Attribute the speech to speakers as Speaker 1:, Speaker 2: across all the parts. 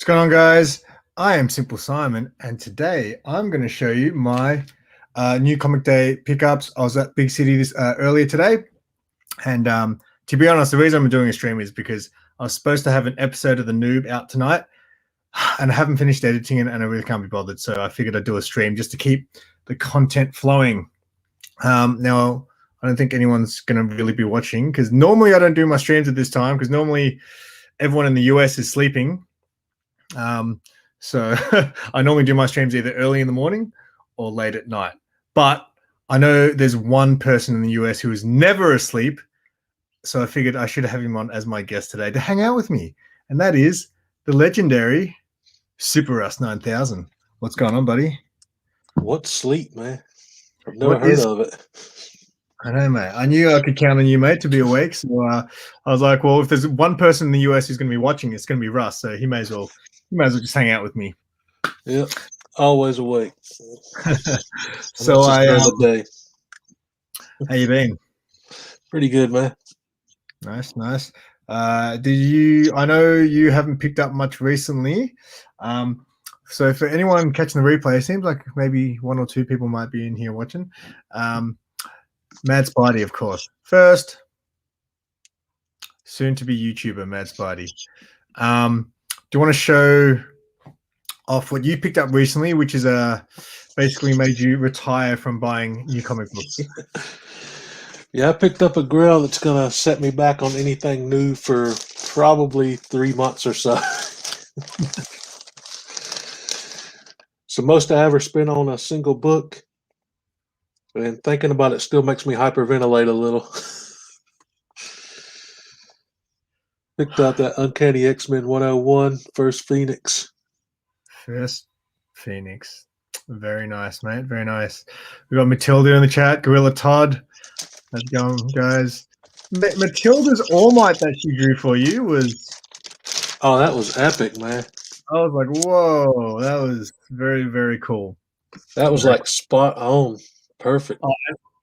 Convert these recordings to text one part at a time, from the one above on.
Speaker 1: What's going on, guys? I am Simple Simon, and today I'm going to show you my new Comic Day pickups. I was at Big City earlier today, and to be honest, the reason I'm doing a stream is because I was supposed to have an episode of The Noob out tonight, and I haven't finished editing it, and I really can't be bothered, so I figured I'd do a stream just to keep the content flowing. Now, I don't think anyone's going to really be watching, because normally I don't do my streams at this time, because normally everyone in the US is sleeping. So I normally do my streams either early in the morning or late at night. But I know there's one person in the US who is never asleep, so I figured I should have him on as my guest today to hang out with me, and that is the legendary SuperRus 9000. What's going on, buddy?
Speaker 2: What's sleep, man? I've never heard of it.
Speaker 1: I know, mate. I knew I could count on you, mate, to be awake. So I was like, well, if there's one person in the US who's going to be watching, it's going to be Russ. So he may as well just hang out with me.
Speaker 2: Yep, always awake.
Speaker 1: So
Speaker 2: day.
Speaker 1: How you been?
Speaker 2: Pretty good, man.
Speaker 1: Nice. I know you haven't picked up much recently. So for anyone catching the replay, it seems like maybe one or two people might be in here watching. Mad Spidey, of course. First, soon to be YouTuber, Mad Spidey. Do you want to show off what you picked up recently, which is basically made you retire from buying new comic books?
Speaker 2: Yeah, I picked up a grill that's going to set me back on anything new for probably 3 months or so. It's the most I ever spent on a single book. And thinking about it still makes me hyperventilate a little. Picked out that Uncanny X-Men 101, First Phoenix.
Speaker 1: First Phoenix. Very nice, mate. Very nice. We got Matilda in the chat. Gorilla Todd. How's it going, guys? Matilda's All Might that she drew for you was...
Speaker 2: Oh, that was epic, man.
Speaker 1: I was like, whoa. That was very, very cool.
Speaker 2: That was like spot on. Perfect.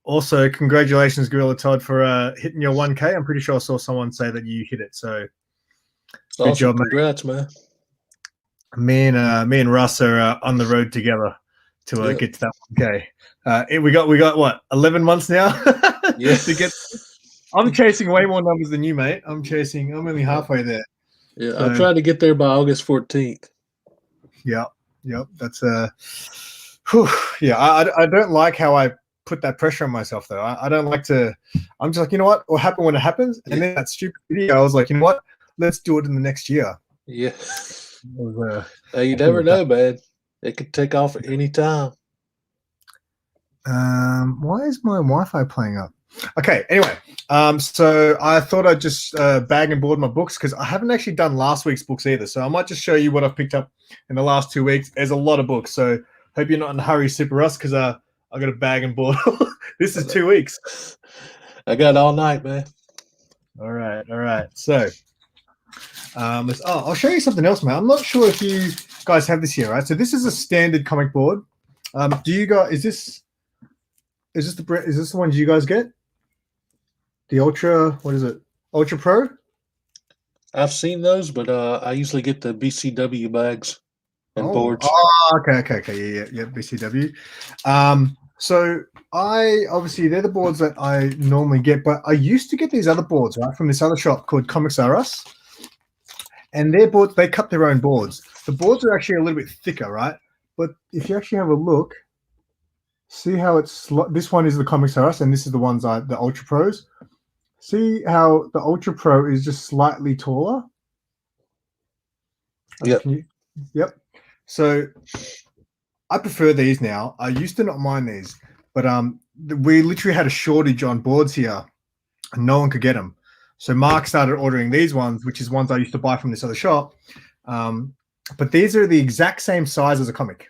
Speaker 1: Also, congratulations, Gorilla Todd, for hitting your 1K. I'm pretty sure I saw someone say that you hit it. So,
Speaker 2: good job, congrats, man.
Speaker 1: Me and Russ are on the road together to get to that 1K. We got what, 11 months now?
Speaker 2: Yeah.
Speaker 1: I'm chasing way more numbers than you, mate. I'm only halfway there.
Speaker 2: Yeah, so, I'm trying to get there by August 14th.
Speaker 1: Yep. That's yeah. I don't like how I put that pressure on myself, though. I don't like to. I'm just like, you know what will happen when it happens, and then that stupid video. I was like, you know what, let's do it in the next year.
Speaker 2: Yeah. You never know, man. It could take off at any time.
Speaker 1: Why is my Wi-Fi playing up? Okay. Anyway, so I thought I'd just bag and board my books because I haven't actually done last week's books either. So I might just show you what I've picked up in the last 2 weeks. There's a lot of books, so hope you're not in a hurry, SuperRus, because I got a bag and board. This is 2 weeks.
Speaker 2: I got all night, man.
Speaker 1: All right. So, I'll show you something else, man. I'm not sure if you guys have this here, right? So this is a standard comic board. Do you guys? Is this the ones you guys get? The Ultra, what is it? Ultra Pro?
Speaker 2: I've seen those, but I usually get the BCW bags and boards.
Speaker 1: Oh, okay. Yeah, BCW. So obviously they're the boards that I normally get, but I used to get these other boards, right, from this other shop called SuperRus. And their boards, they cut their own boards. The boards are actually a little bit thicker, right? But if you actually have a look, see how this one is the SuperRus, and this is the Ultra Pros. See how the Ultra Pro is just slightly taller?
Speaker 2: Yep.
Speaker 1: Yep. So I prefer these now. I used to not mind these, but we literally had a shortage on boards here, and no one could get them. So Mark started ordering these ones, which is ones I used to buy from this other shop. But these are the exact same size as a comic.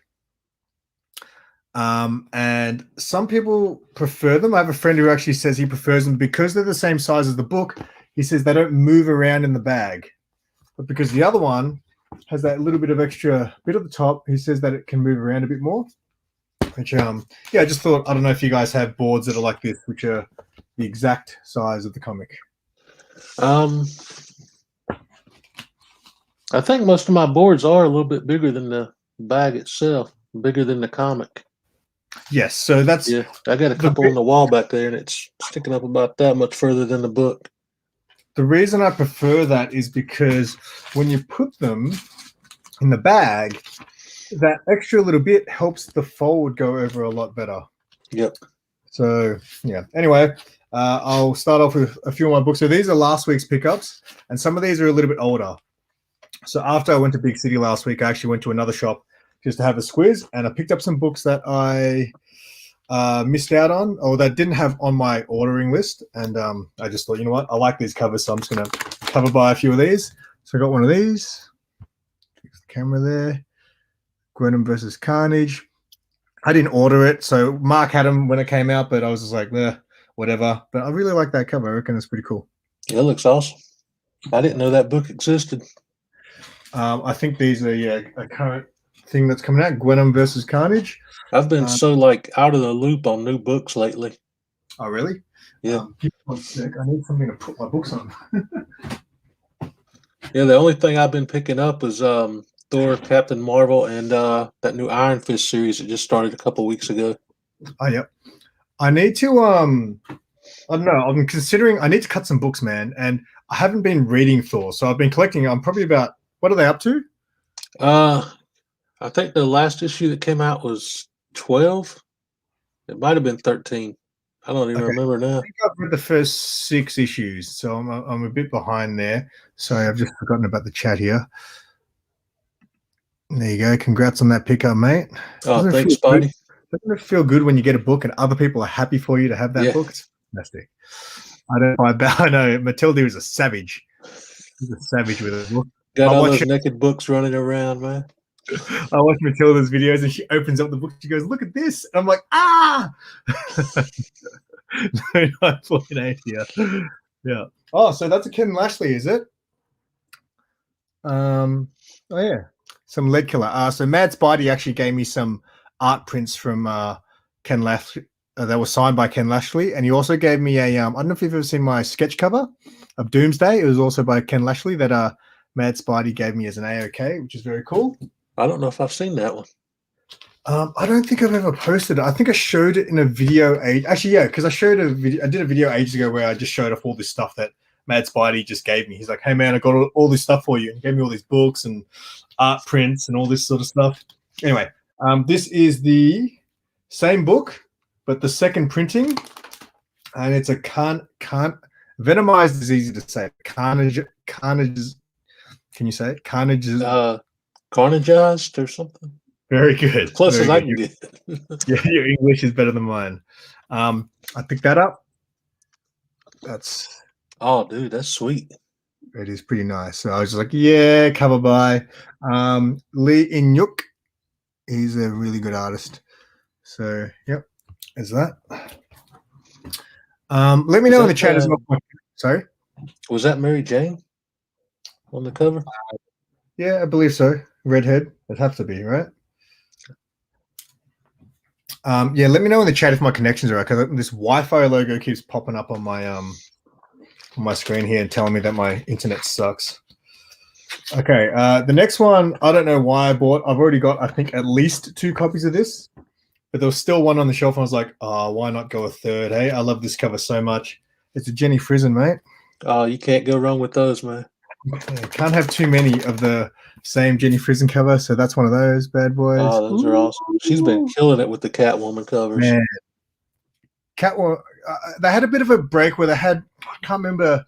Speaker 1: And some people prefer them. I have a friend who actually says he prefers them because they're the same size as the book. He says they don't move around in the bag. But because the other one has that little bit of extra bit at the top, he says that it can move around a bit more. Which, I just thought, I don't know if you guys have boards that are like this, which are the exact size of the comic.
Speaker 2: I think most of my boards are a little bit bigger than the bag itself, bigger than the comic.
Speaker 1: Yes, so that's
Speaker 2: Yeah, I got a
Speaker 1: the
Speaker 2: couple on the wall back there, and it's sticking up about that much further than the book.
Speaker 1: the reason I prefer that is because when you put them in the bag, that extra little bit helps the fold go over a lot better.
Speaker 2: Yep.
Speaker 1: So yeah. Anyway, I'll start off with a few of my books. So these are last week's pickups, and some of these are a little bit older. So after I went to Big City last week, I actually went to another shop just to have a squiz, and I picked up some books that I missed out on, or that didn't have on my ordering list. And I just thought, you know what, I like these covers, so I'm just going to cover buy a few of these. So I got one of these. Fix the camera there. Gwenham versus Carnage. I didn't order it, so Mark had them when it came out, but I was just like, whatever. But I really like that cover. I reckon it's pretty cool.
Speaker 2: Yeah, it looks awesome. I didn't know that book existed.
Speaker 1: I think these are a current thing that's coming out. Gwenham versus Carnage.
Speaker 2: I've been so like out of the loop on new books lately.
Speaker 1: Oh, really?
Speaker 2: Yeah.
Speaker 1: Give me 1 sec. I need something to put my books on.
Speaker 2: Yeah, the only thing I've been picking up is Thor, Captain Marvel, and that new Iron Fist series that just started a couple weeks ago.
Speaker 1: Oh, yep. I need to I don't know. I'm considering I need to cut some books, man, and I haven't been reading Thor, so I've been collecting. I'm probably about, what are they up to?
Speaker 2: I think the last issue that came out was 12. It might have been 13. I don't even remember now.
Speaker 1: I think I've read the first 6 issues, so I'm a bit behind there. Sorry, I've just forgotten about the chat here. There you go. Congrats on that pickup, mate.
Speaker 2: Oh, thanks, Spidey.
Speaker 1: Doesn't it feel good when you get a book and other people are happy for you to have that book? It's fantastic. I know Matilda is a savage. She's a savage with a book.
Speaker 2: Got all those naked books running around, man.
Speaker 1: I watch Matilda's videos and she opens up the book. She goes, "Look at this." And I'm like, ah. No, not 48 here. Yeah. Oh, so that's a Ken Lashley, is it? Oh yeah. Some lead killer. So Mad Spidey actually gave me some art prints from Ken Lashley that were signed by Ken Lashley, and he also gave me a I don't know if you've ever seen my sketch cover of Doomsday. It was also by Ken Lashley that Mad Spidey gave me as an AOK, which is very cool.
Speaker 2: I don't know if I've seen that one.
Speaker 1: I don't think I've ever posted it. I think I showed it in a video actually, yeah, because I did a video ages ago where I just showed off all this stuff that Mad Spidey just gave me. He's like, "Hey man, I got all this stuff for you," and he gave me all these books and art prints and all this sort of stuff. Anyway, this is the same book, but the second printing, and it's a venomized is easy to say. Carnage. Can you say it? Carnage.
Speaker 2: Carnageized or something.
Speaker 1: Very good.
Speaker 2: Close as I can get.
Speaker 1: Yeah, your English is better than mine. I picked that up.
Speaker 2: Oh, dude, that's sweet.
Speaker 1: It is pretty nice. So I was just like, yeah, cover by Lee In-yuk. He's a really good artist. So, yep, there's that. Let me know in the chat as well. Sorry?
Speaker 2: Was that Mary Jane on the cover?
Speaker 1: Yeah, I believe so. Redhead. It'd have to be, right? Yeah, let me know in the chat if my connections are right, because this Wi-Fi logo keeps popping up on my screen here and telling me that my internet sucks. Okay, the next one, I don't know why I bought. I've already got, I think, at least 2 copies of this, but there was still one on the shelf, and I was like, oh, why not go a third? Hey, I love this cover so much. It's a Jenny Frison, mate.
Speaker 2: Oh, you can't go wrong with those, man.
Speaker 1: Can't have too many of the same Jenny Frison cover, so that's one of those bad boys.
Speaker 2: Oh, those are awesome. She's been killing it with the Catwoman covers.
Speaker 1: Man. Catwoman, they had a bit of a break where they had, I can't remember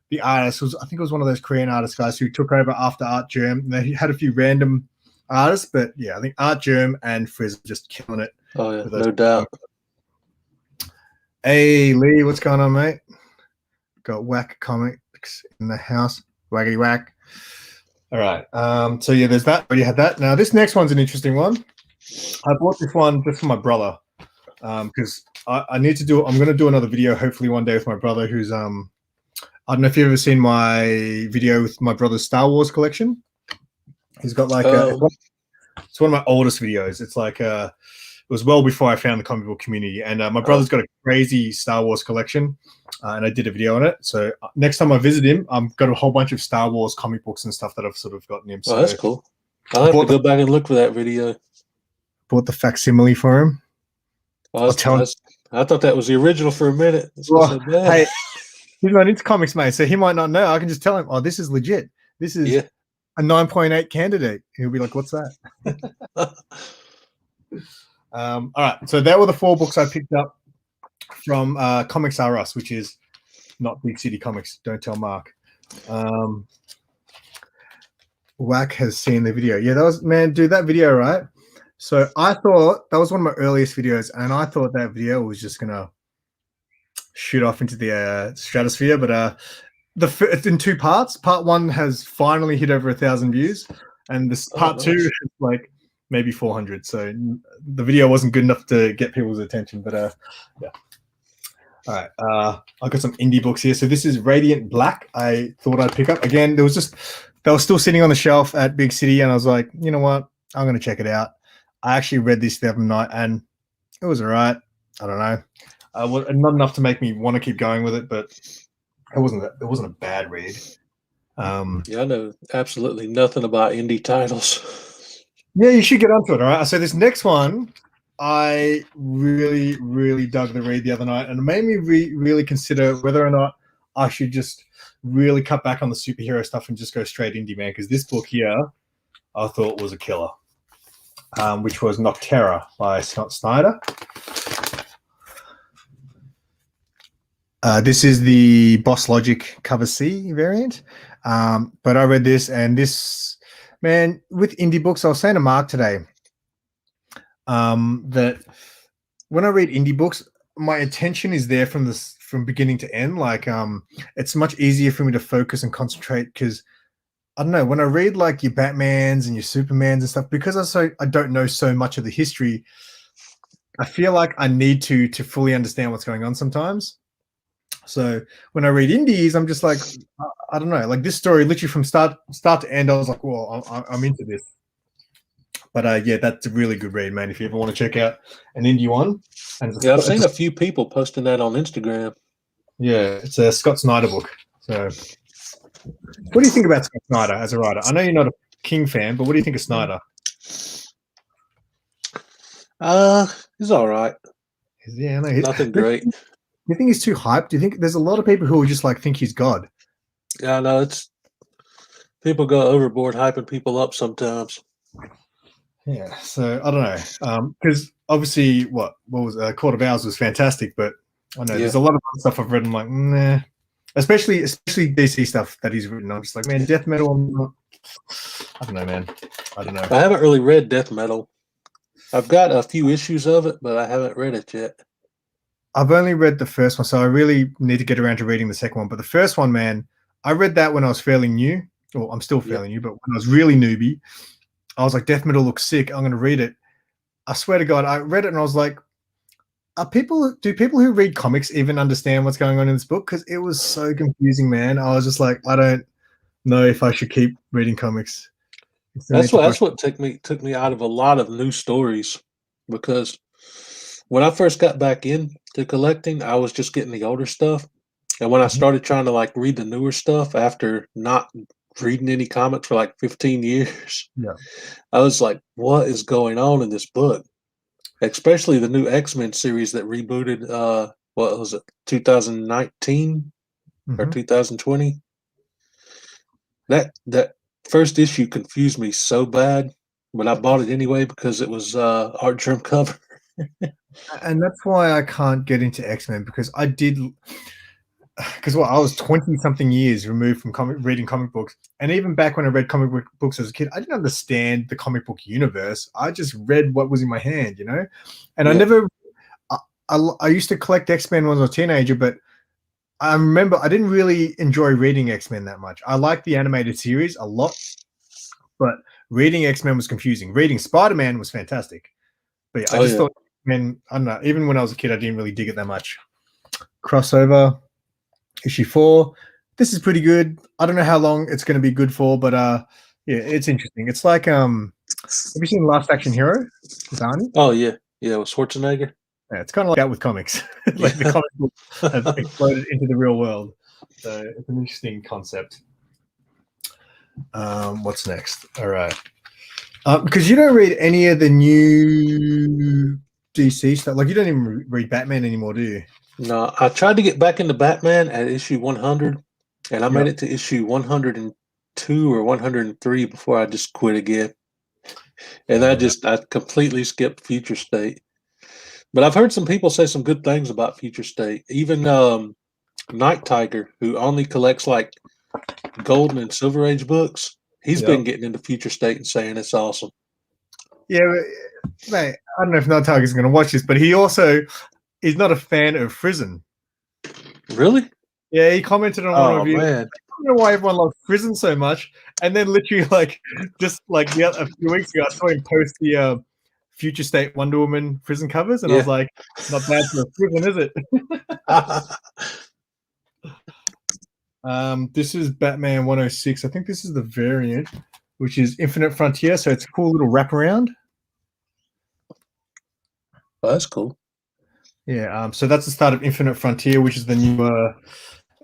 Speaker 1: the artist. I think it was one of those Korean artist guys who took over after Art Germ. They had a few random artists, but yeah, I think Art Germ and Frizz just killing it.
Speaker 2: Oh yeah, no doubt.
Speaker 1: Hey Lee, what's going on, mate? Got Whack Comics in the house. Waggity whack. All right. So yeah, there's that. Already had that. Now this next one's an interesting one. I bought this one just for my brother because I need to do. I'm going to do another video hopefully one day with my brother, who's I don't know if you've ever seen my video with my brother's Star Wars collection. He's got like it's one of my oldest videos. It's like it was well before I found the comic book community. And my brother's got a crazy Star Wars collection, and I did a video on it. So next time I visit him, I've got a whole bunch of Star Wars comic books and stuff that I've sort of gotten him.
Speaker 2: Oh, that's cool. I'll have to go back and look for that video.
Speaker 1: Bought the facsimile for him.
Speaker 2: Well, I thought that was the original for a minute.
Speaker 1: Well, hey, he's not into comics, mate, so he might not know. I can just tell him, oh, this is legit. This is a 9.8 candidate. He'll be like, what's that? All right, so there were the 4 books I picked up from SuperRus, which is not Big City Comics. Don't tell Mark. Whack has seen the video. Yeah, that was, man, dude, that video, right? So I thought that was one of my earliest videos, and I thought that video was just gonna shoot off into the stratosphere. But it's in 2 parts. Part 1 has finally hit over 1,000 views, and this part 2 is like maybe 400. So the video wasn't good enough to get people's attention. But yeah. All right, I've got some indie books here. So this is Radiant Black. I thought I'd pick up again. They were still sitting on the shelf at Big City, and I was like, you know what? I'm gonna check it out. I actually read this the other night, and it was all right. I don't know, not enough to make me want to keep going with it, but it wasn't a bad read.
Speaker 2: Yeah, I know absolutely nothing about indie titles.
Speaker 1: Yeah, you should get onto it. All right. So this next one, I really, really dug the read the other night, and it made me really consider whether or not I should just really cut back on the superhero stuff and just go straight indie, man. Because this book here, I thought was a killer. Which was Noctera by Scott Snyder. This is the Boss Logic cover C variant. But I read this, and this, man, with indie books, I was saying to Mark today that when I read indie books, my attention is there from beginning to end. Like, it's much easier for me to focus and concentrate because I don't know, when I read like your Batmans and your Supermans and stuff, because I don't know so much of the history, I feel like I need to fully understand what's going on sometimes. So when I read indies, I'm just like, I don't know, like this story literally from start to end, I was like, well, I'm into this. But yeah, that's a really good read, man. If you ever want to check out an indie one. And
Speaker 2: yeah, I've seen a few people posting that on Instagram.
Speaker 1: Yeah, it's a Scott Snyder book. So what do you think about Scott Snyder as a writer? I know you're not a King fan, but what do you think of Snyder?
Speaker 2: He's all right.
Speaker 1: Yeah, no,
Speaker 2: nothing great.
Speaker 1: Do you think he's too hyped? Do you think there's a lot of people who just like think he's God?
Speaker 2: Yeah, no, it's people go overboard hyping people up sometimes.
Speaker 1: Yeah, so I don't know. Because obviously, what was Court of Owls was fantastic, but I know there's a lot of other stuff I've read. I'm like, nah. Especially DC stuff that he's written. I'm just like, man, death metal. I don't know, man. I don't know.
Speaker 2: I haven't really read death metal. I've got a few issues of it, but I haven't read it yet.
Speaker 1: I've only read the first one, so I really need to get around to reading the second one. But the first one, man, I read that when I was fairly new. Well, I'm still fairly new, but when I was really newbie, I was like, death metal looks sick. I'm going to read it. I swear to God, I read it and I was like, do people who read comics even understand what's going on in this book? Because it was so confusing, man. I was just like, I don't know if I should keep reading comics.
Speaker 2: That's what took me out of a lot of new stories, because when I first got back into collecting, I was just getting the older stuff, and when I started trying to like read the newer stuff after not reading any comics for like 15 years, I was like, what is going on in this book? Especially the new X-Men series that rebooted, what was it, 2019 or 2020? That first issue confused me so bad, but I bought it anyway because it was art trim cover.
Speaker 1: And that's why I can't get into X-Men, because I was 20-something years removed from reading comic books. And even back when I read comic books as a kid, I didn't understand the comic book universe. I just read what was in my hand, you know? And I used to collect X-Men when I was a teenager, but I remember I didn't really enjoy reading X-Men that much. I liked the animated series a lot, but reading X-Men was confusing. Reading Spider-Man was fantastic. But yeah, I just thought, man, I don't know, even when I was a kid, I didn't really dig it that much. Crossover. Issue 4. This is pretty good. I don't know how long it's going to be good for, but yeah, it's interesting. It's like, have you seen Last Action Hero with Arnie?
Speaker 2: Oh yeah, Yeah, with Schwarzenegger.
Speaker 1: Yeah, it's kind of like that with comics. Like the comic book has exploded into the real world. So it's an interesting concept. What's next? All right. Because you don't read any of the new DC stuff. Like you don't even read Batman anymore, do you?
Speaker 2: No, I tried to get back into Batman at issue 100, and I made
Speaker 1: Yep.
Speaker 2: it to issue 102 or 103 before I just quit again. And I completely skipped Future State. But I've heard some people say some good things about Future State. Even Night Tiger, who only collects like Golden and Silver Age books, he's been
Speaker 1: Yep.
Speaker 2: getting into Future State and saying it's awesome.
Speaker 1: Yeah, but, mate, I don't know if Night Tiger's going to watch this, but he's not a fan of Frizen.
Speaker 2: Really?
Speaker 1: Yeah, he commented on one of you.
Speaker 2: Man.
Speaker 1: I don't know why everyone loves Frizen so much. And then literally a few weeks ago, I saw him post the Future State Wonder Woman Frizen covers, and I was like, not bad for a Frizen, is it? This is Batman 106. I think this is the variant, which is Infinite Frontier. So it's a cool little wraparound.
Speaker 2: Oh, that's cool.
Speaker 1: Yeah. So that's the start of Infinite Frontier, which is the new.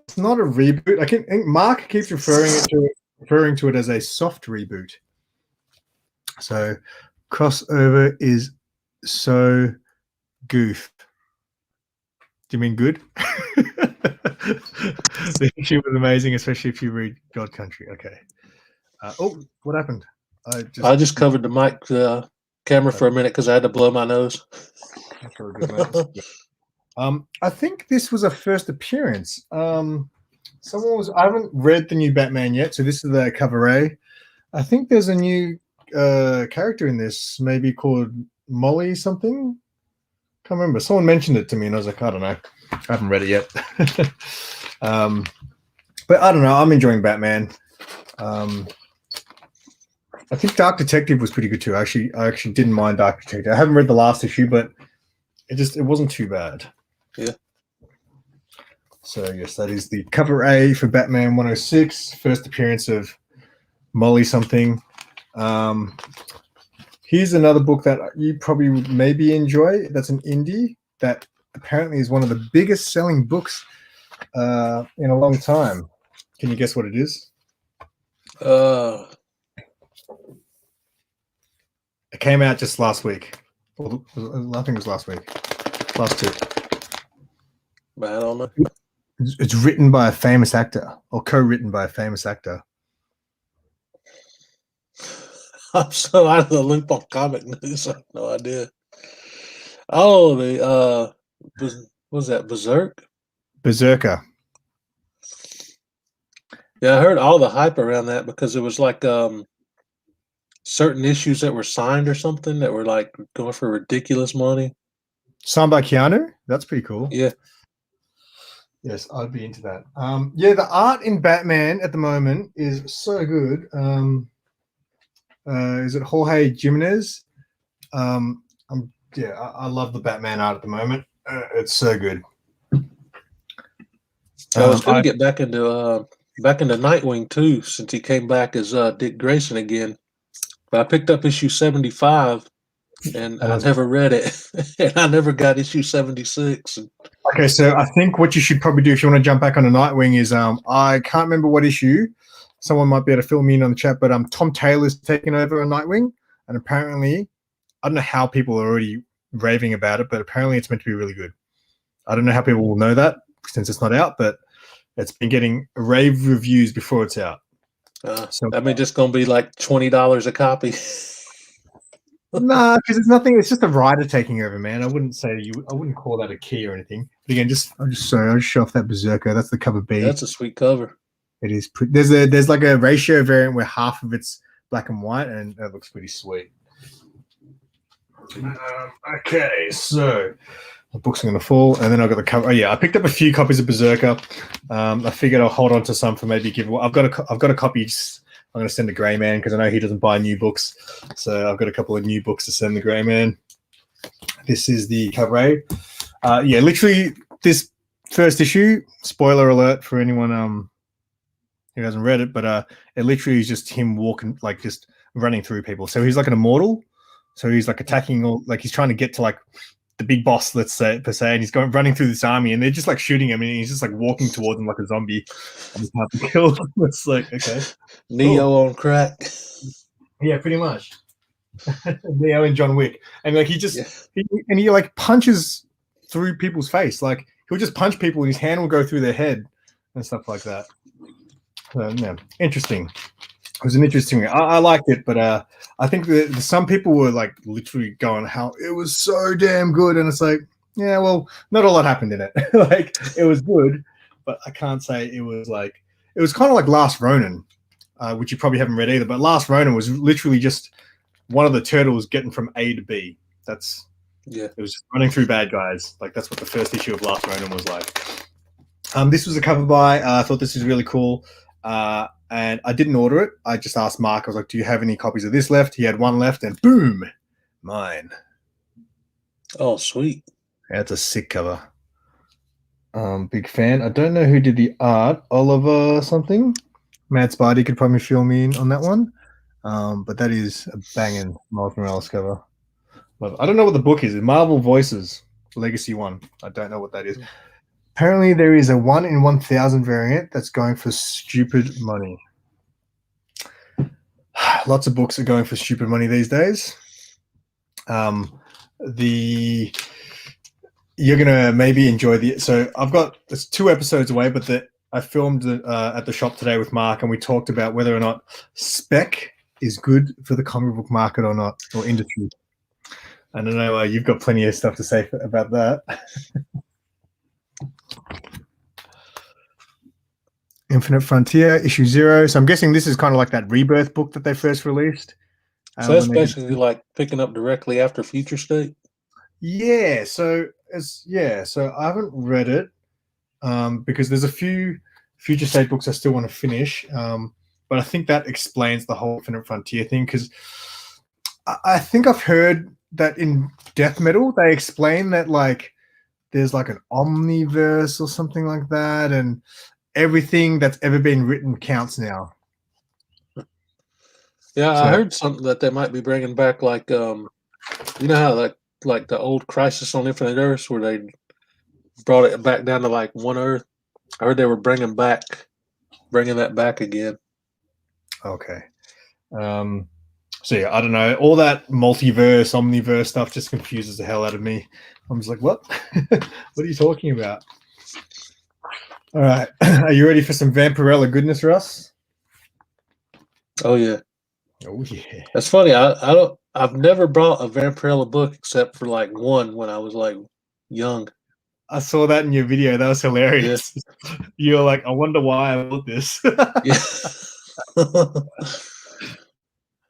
Speaker 1: It's not a reboot. I think Mark keeps referring to it as a soft reboot. So crossover is so goof. Do you mean good? The issue was amazing, especially if you read God Country. Okay. What happened?
Speaker 2: I just covered the mic camera for a minute because I had to blow my nose.
Speaker 1: That's very good, mate. I think this was a first appearance. I haven't read the new Batman yet, so this is the cover A. I think there's a new character in this, maybe called Molly something. Can't remember. Someone mentioned it to me, and I was like, I don't know. I haven't read it yet. But I don't know. I'm enjoying Batman. I think Dark Detective was pretty good too. I actually didn't mind Dark Detective. I haven't read the last issue, but it wasn't too bad.
Speaker 2: Yeah.
Speaker 1: So yes, that is the cover A for Batman 106, first appearance of Molly something. Here's another book that you probably would maybe enjoy. That's an indie that apparently is one of the biggest selling books in a long time. Can you guess what it is? It came out just last week. Well, I think it was last week. Last two.
Speaker 2: I don't know.
Speaker 1: It's written by a famous actor, or co-written by a famous actor.
Speaker 2: I'm so out of the loop on comic news. I have no idea. Oh, what was that, Berserk?
Speaker 1: Berserker.
Speaker 2: Yeah, I heard all the hype around that because it was like certain issues that were signed or something that were like going for ridiculous money.
Speaker 1: Signed by Keanu? That's pretty cool.
Speaker 2: Yeah.
Speaker 1: Yes, I'd be into that. Yeah, the art in Batman at the moment is so good. Is it Jorge Jimenez? I love the Batman art at the moment. It's so good.
Speaker 2: I was going to get back into Nightwing too, since he came back as Dick Grayson again. But I picked up issue 75, and I never read it, and I never got issue 76.
Speaker 1: Okay, so I think what you should probably do if you want to jump back on the Nightwing is I can't remember what issue. Someone might be able to fill me in on the chat, but Tom Taylor's taken over on Nightwing, and apparently, I don't know how people are already raving about it, but apparently it's meant to be really good. I don't know how people will know that since it's not out, but it's been getting rave reviews before it's out.
Speaker 2: I mean, just going to be like $20 a copy.
Speaker 1: Nah, because it's nothing. It's just a writer taking over, man. I wouldn't call that a key or anything. But again, I'll just show off that Berserker. That's the cover B.
Speaker 2: That's a sweet cover.
Speaker 1: It is. There's like a ratio variant where half of it's black and white, and that looks pretty sweet. Okay, so the books are going to fall, and then I've got the cover. Oh yeah, I picked up a few copies of Berserker. I figured I'll hold on to some for maybe giveaway. I've got a copy. I'm going to send the Grey Man because I know he doesn't buy new books, so I've got a couple of new books to send the Grey Man. This is the cover A. Yeah, literally this first issue. Spoiler alert for anyone who hasn't read it, but it literally is just him walking, like just running through people. So he's like an immortal. So he's like attacking all, like he's trying to get to like the big boss, let's say per se, and he's going running through this army, and they're just like shooting him, and he's just like walking towards them like a zombie, and he can't be killed. It's like okay,
Speaker 2: Neo
Speaker 1: cool.
Speaker 2: on crack.
Speaker 1: Yeah, pretty much. Neo and John Wick, and like he like punches through people's face, like he'll just punch people, and his hand will go through their head and stuff like that. So, yeah, interesting. It was an interesting. I liked it, but I think that some people were like literally going, "How it was so damn good," and it's like, yeah, well, not a lot happened in it. Like it was good, but I can't say it was like it was kind of like Last Ronin, which you probably haven't read either. But Last Ronin was literally just one of the turtles getting from A to B. That's it was just running through bad guys. Like that's what the first issue of Last Ronin was like. This was a cover by. I thought this was really cool. And I didn't order it. I just asked Mark. I was like, "Do you have any copies of this left?" He had one left, and boom, mine.
Speaker 2: Oh, sweet!
Speaker 1: That's a sick cover. Big fan. I don't know who did the art. Oliver something. Mad Spidey could probably fill me in on that one. But that is a banging Miles Morales cover. I don't know what the book is. Marvel Voices Legacy 1. I don't know what that is. Apparently, there is a 1 in 1,000 variant that's going for stupid money. Lots of books are going for stupid money these days. You're gonna maybe enjoy the. So it's 2 episodes away, but I filmed at the shop today with Mark, and we talked about whether or not spec is good for the comic book market or not, or industry. I don't know. You've got plenty of stuff to say about that. Infinite Frontier, issue 0. So I'm guessing this is kind of like that Rebirth book that they first released.
Speaker 2: So that's basically like picking up directly after Future State.
Speaker 1: Yeah. So I haven't read it because there's a few Future State books I still want to finish. But I think that explains the whole Infinite Frontier thing, because I think I've heard that in Death Metal they explain that like there's like an omniverse or something like that, and everything that's ever been written counts now.
Speaker 2: Yeah, so, I heard something that they might be bringing back, like you know how like the old Crisis on Infinite Earths, where they brought it back down to like one Earth. I heard they were bringing that back again.
Speaker 1: Okay. So yeah, I don't know. All that multiverse, omniverse stuff just confuses the hell out of me. I'm just like, what? What are you talking about? All right. Are you ready for some Vampirella goodness, Russ?
Speaker 2: Oh yeah.
Speaker 1: Oh yeah.
Speaker 2: That's funny. I've never bought a Vampirella book except for like one when I was like young.
Speaker 1: I saw that in your video. That was hilarious. Yeah. You're like, I wonder why I bought this. Yeah.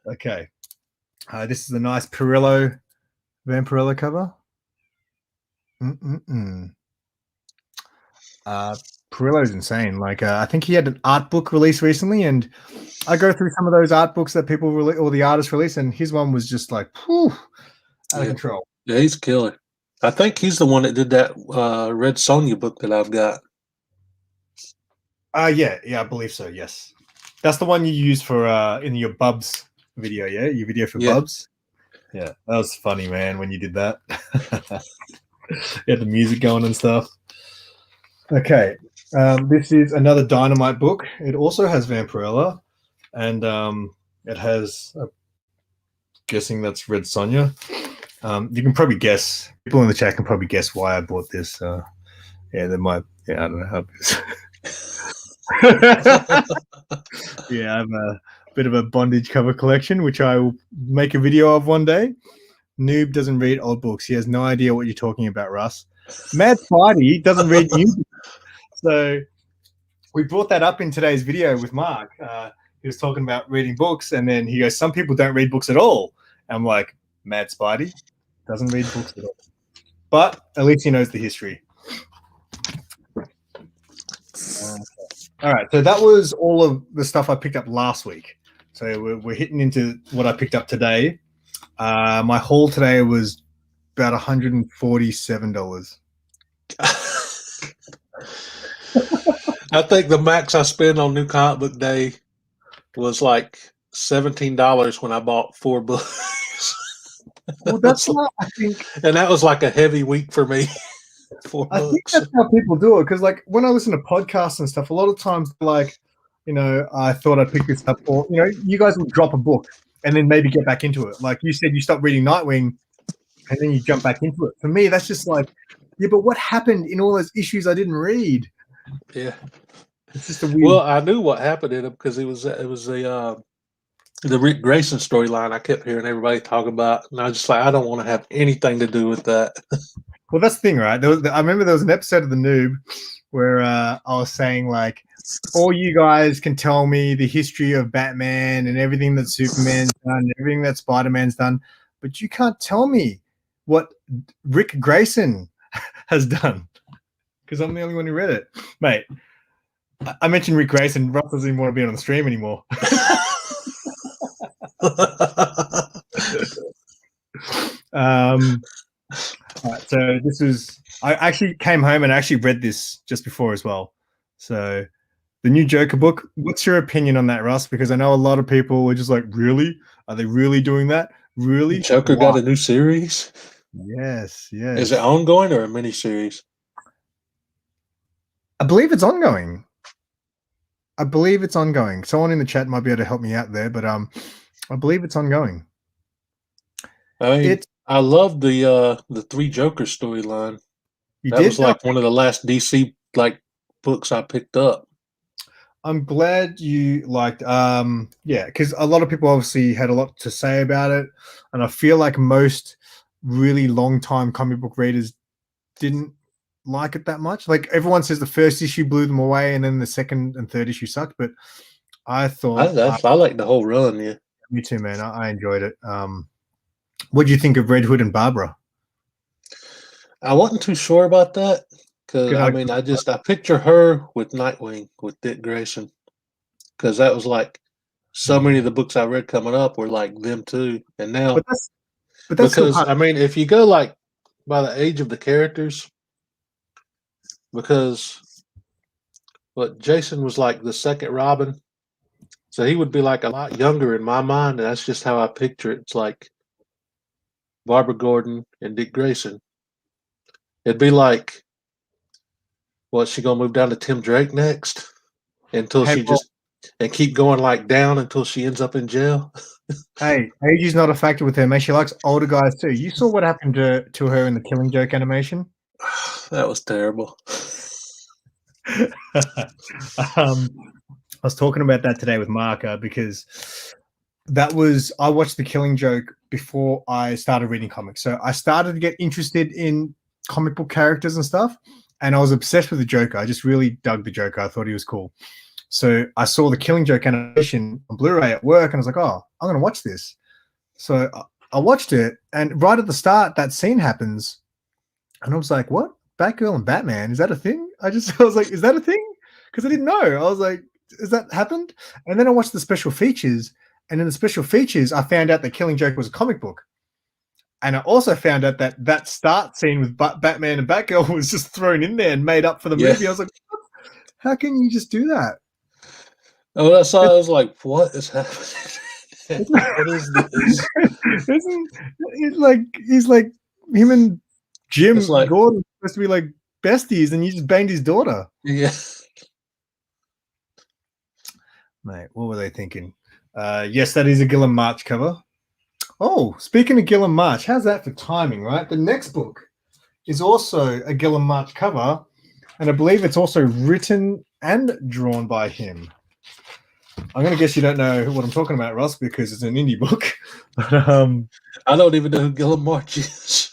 Speaker 1: Okay. This is a nice Vampirella cover. Perillo's insane. Like, I think he had an art book release recently, and I go through some of those art books that people or the artists release, and his one was just like, whew, out of control.
Speaker 2: Yeah, he's a killer. I think he's the one that did that Red Sonja book that I've got.
Speaker 1: Yeah, I believe so. Yes, that's the one you used for in your Bubs video. Yeah, your video for Bubs. Yeah, that was funny, man, when you did that. You had the music going and stuff. Okay, this is another Dynamite book. It also has Vampirella, and it has, guessing that's Red Sonja. You can probably guess. People in the chat can probably guess why I bought this. Yeah, they might. Yeah, I don't know how. Yeah, I have a bit of a bondage cover collection, which I will make a video of one day. Noob doesn't read old books. He has no idea what you're talking about, Russ. Mad Spidey doesn't read new books. So we brought that up in today's video with Mark. He was talking about reading books, and then he goes, some people don't read books at all. I'm like, Mad Spidey doesn't read books at all. But at least he knows the history. All right, so that was all of the stuff I picked up last week. So we're hitting into what I picked up today. My haul today was about $147.
Speaker 2: I think the max I spent on New Comic Book Day was like $17 when I bought 4 books.
Speaker 1: Well, that's what I think.
Speaker 2: And that was like a heavy week for me. 4
Speaker 1: I think
Speaker 2: books.
Speaker 1: that's how people do it because, like, when I listen to podcasts and stuff, a lot of times, like, I thought I'd pick this up, or you guys will drop a book and then maybe get back into it. Like you said, you stopped reading Nightwing and then you jump back into it. For me, that's just like, yeah, but what happened in all those issues I didn't read?
Speaker 2: Yeah.
Speaker 1: It's just a weird.
Speaker 2: Well, I knew what happened in them because it was the Rick Grayson storyline. I kept hearing everybody talk about, and I was just like, I don't want to have anything to do with that.
Speaker 1: Well, that's the thing, right? I remember there was an episode of The Noob where I was saying, like, all you guys can tell me the history of Batman and everything that Superman's done, everything that Spider-Man's done, but you can't tell me what Rick Grayson has done because I'm the only one who read it. Mate, I mentioned Rick Grayson. Russ doesn't even want to be on the stream anymore. So this was, I actually came home and actually read this just before as well. So the new Joker book, what's your opinion on that, Russ? Because I know a lot of people were just like, really? Are they really doing that? Really?
Speaker 2: Joker got a new series?
Speaker 1: Yes.
Speaker 2: Is it ongoing or a miniseries?
Speaker 1: I believe it's ongoing. Someone in the chat might be able to help me out there, but I believe it's ongoing.
Speaker 2: I love the Three Jokers storyline. That was like one of the last DC like books I picked up.
Speaker 1: I'm glad you liked, because a lot of people obviously had a lot to say about it, and I feel like most really long-time comic book readers didn't like it that much. Like everyone says the first issue blew them away, and then the second and third issue sucked. But I thought
Speaker 2: I like the whole run. Yeah,
Speaker 1: me too, man. I enjoyed it. What do you think of Red Hood and Barbara?
Speaker 2: I wasn't too sure about that because I picture her with Nightwing with Dick Grayson because that was like so many of the books I read coming up were like them too, and now
Speaker 1: but that's
Speaker 2: because if you go like by the age of the characters, because Jason was like the second Robin, so he would be like a lot younger in my mind, and that's just how I picture it. It's like Barbara Gordon and Dick Grayson. It'd be like, what's she gonna move down to Tim Drake next until and keep going like down until she ends up in jail?
Speaker 1: Hey, age is not a factor with her, man. She likes older guys too. You saw what happened to her in the Killing Joke animation?
Speaker 2: That was terrible.
Speaker 1: I was talking about that today with Mark because I watched The Killing Joke before I started reading comics. So I started to get interested in comic book characters and stuff, and I was obsessed with the Joker. I just really dug the Joker. I thought he was cool. So I saw The Killing Joke animation on Blu-ray at work, and I was like, oh, I'm going to watch this. So I watched it, and right at the start, that scene happens, and I was like, what? Batgirl and Batman? Is that a thing? I was like, is that a thing? Because I didn't know. I was like, has that happened? And then I watched the special features, and in the special features, I found out that Killing Joke was a comic book. And I also found out that start scene with Batman and Batgirl was just thrown in there and made up for the movie. I was like, what? How can you just do that?
Speaker 2: Oh, I saw. I was like, "What is happening? What is this?"
Speaker 1: He's like him and Jim Gordon supposed to be like besties, and you just banged his daughter.
Speaker 2: Yeah,
Speaker 1: mate. What were they thinking? Yes, that is a Gillen March cover. Oh, speaking of Gillen March, how's that for timing? Right, the next book is also a Gillen March cover, and I believe it's also written and drawn by him. I'm going to guess you don't know what I'm talking about, Russ, because it's an indie book. But,
Speaker 2: I don't even know who Gillen March is.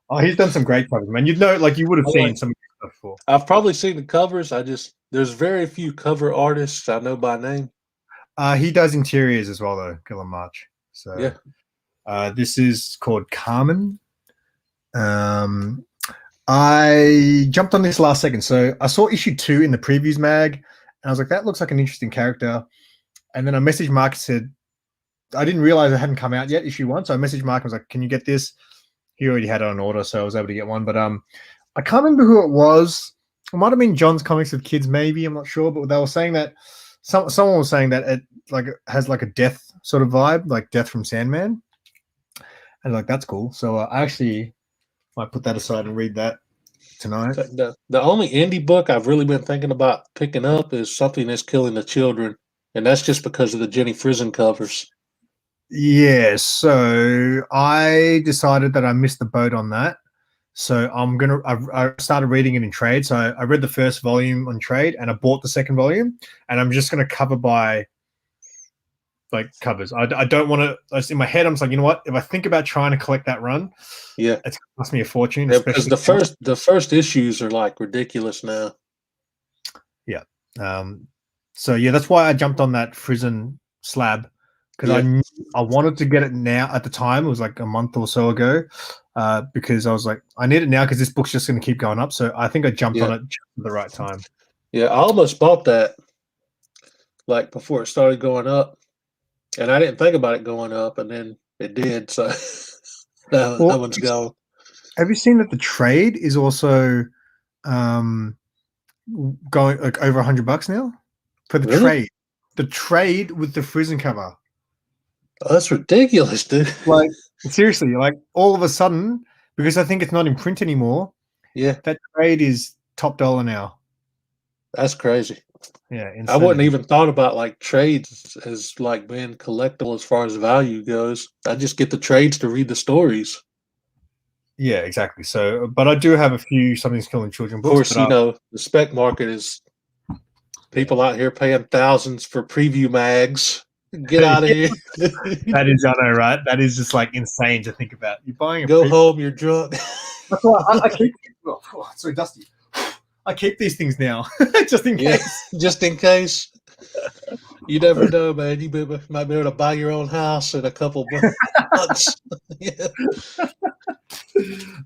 Speaker 1: Oh, he's done some great covers, man. You'd know, like you would have seen some stuff before.
Speaker 2: I've probably seen the covers. There's very few cover artists I know by name.
Speaker 1: He does interiors as well, though, Gillen March. So yeah, this is called Carmen. I jumped on this last second, so I saw issue 2 in the previews mag, and I was like, that looks like an interesting character. And then I messaged Mark and said, I didn't realize it hadn't come out yet, issue 1. So I messaged Mark and was like, can you get this? He already had it on order, so I was able to get one. But I can't remember who it was. It might have been John's Comics with Kids, maybe. I'm not sure. But they were saying that someone was saying that it has like a death sort of vibe, like Death from Sandman. And like, that's cool. So I actually might put that aside and read that tonight.
Speaker 2: The only indie book I've really been thinking about picking up is Something That's Killing the Children, and that's just because of the Jenny Frison covers.
Speaker 1: Yeah, so I decided that I missed the boat on that. So I started reading it in trade. So I read the first volume on trade and I bought the second volume, and I'm just going to cover by like covers. I don't want to, in my head, I'm just like, you know what? If I think about trying to collect that run,
Speaker 2: Yeah,
Speaker 1: it's going to cost me a fortune,
Speaker 2: yeah, because
Speaker 1: especially
Speaker 2: the first issues are like ridiculous now.
Speaker 1: Yeah. So yeah, that's why I jumped on that Frison slab, because I wanted to get it now. At the time, it was like a month or so ago, because I was like, I need it now because this book's just going to keep going up. So I think I jumped on it just at the right time.
Speaker 2: Yeah, I almost bought that like before it started going up, and I didn't think about it going up, and then it did. So that one's gone.
Speaker 1: Have you seen that the trade is also going like over $100 now for the trade? The trade with the Frison cover.
Speaker 2: Oh, that's ridiculous, dude.
Speaker 1: Like seriously, like all of a sudden, because I think it's not in print anymore.
Speaker 2: Yeah,
Speaker 1: that trade is top dollar now.
Speaker 2: That's crazy.
Speaker 1: Yeah, insanity.
Speaker 2: I wouldn't even thought about like trades as like being collectible as far as value goes. I just get the trades to read the stories.
Speaker 1: Yeah, exactly. So, but I do have a few Something's Killing Children books.
Speaker 2: Of course, you know, the spec market is people out here paying thousands for preview mags. Get out of here.
Speaker 1: That is, I know, right? That is just like insane to think about. You're buying a
Speaker 2: Go home, you're drunk.
Speaker 1: That's why I keep. Oh, it's so dusty. I keep these things now, just in case.
Speaker 2: Just in case. You never know, man. You might be able to buy your own house in a couple months.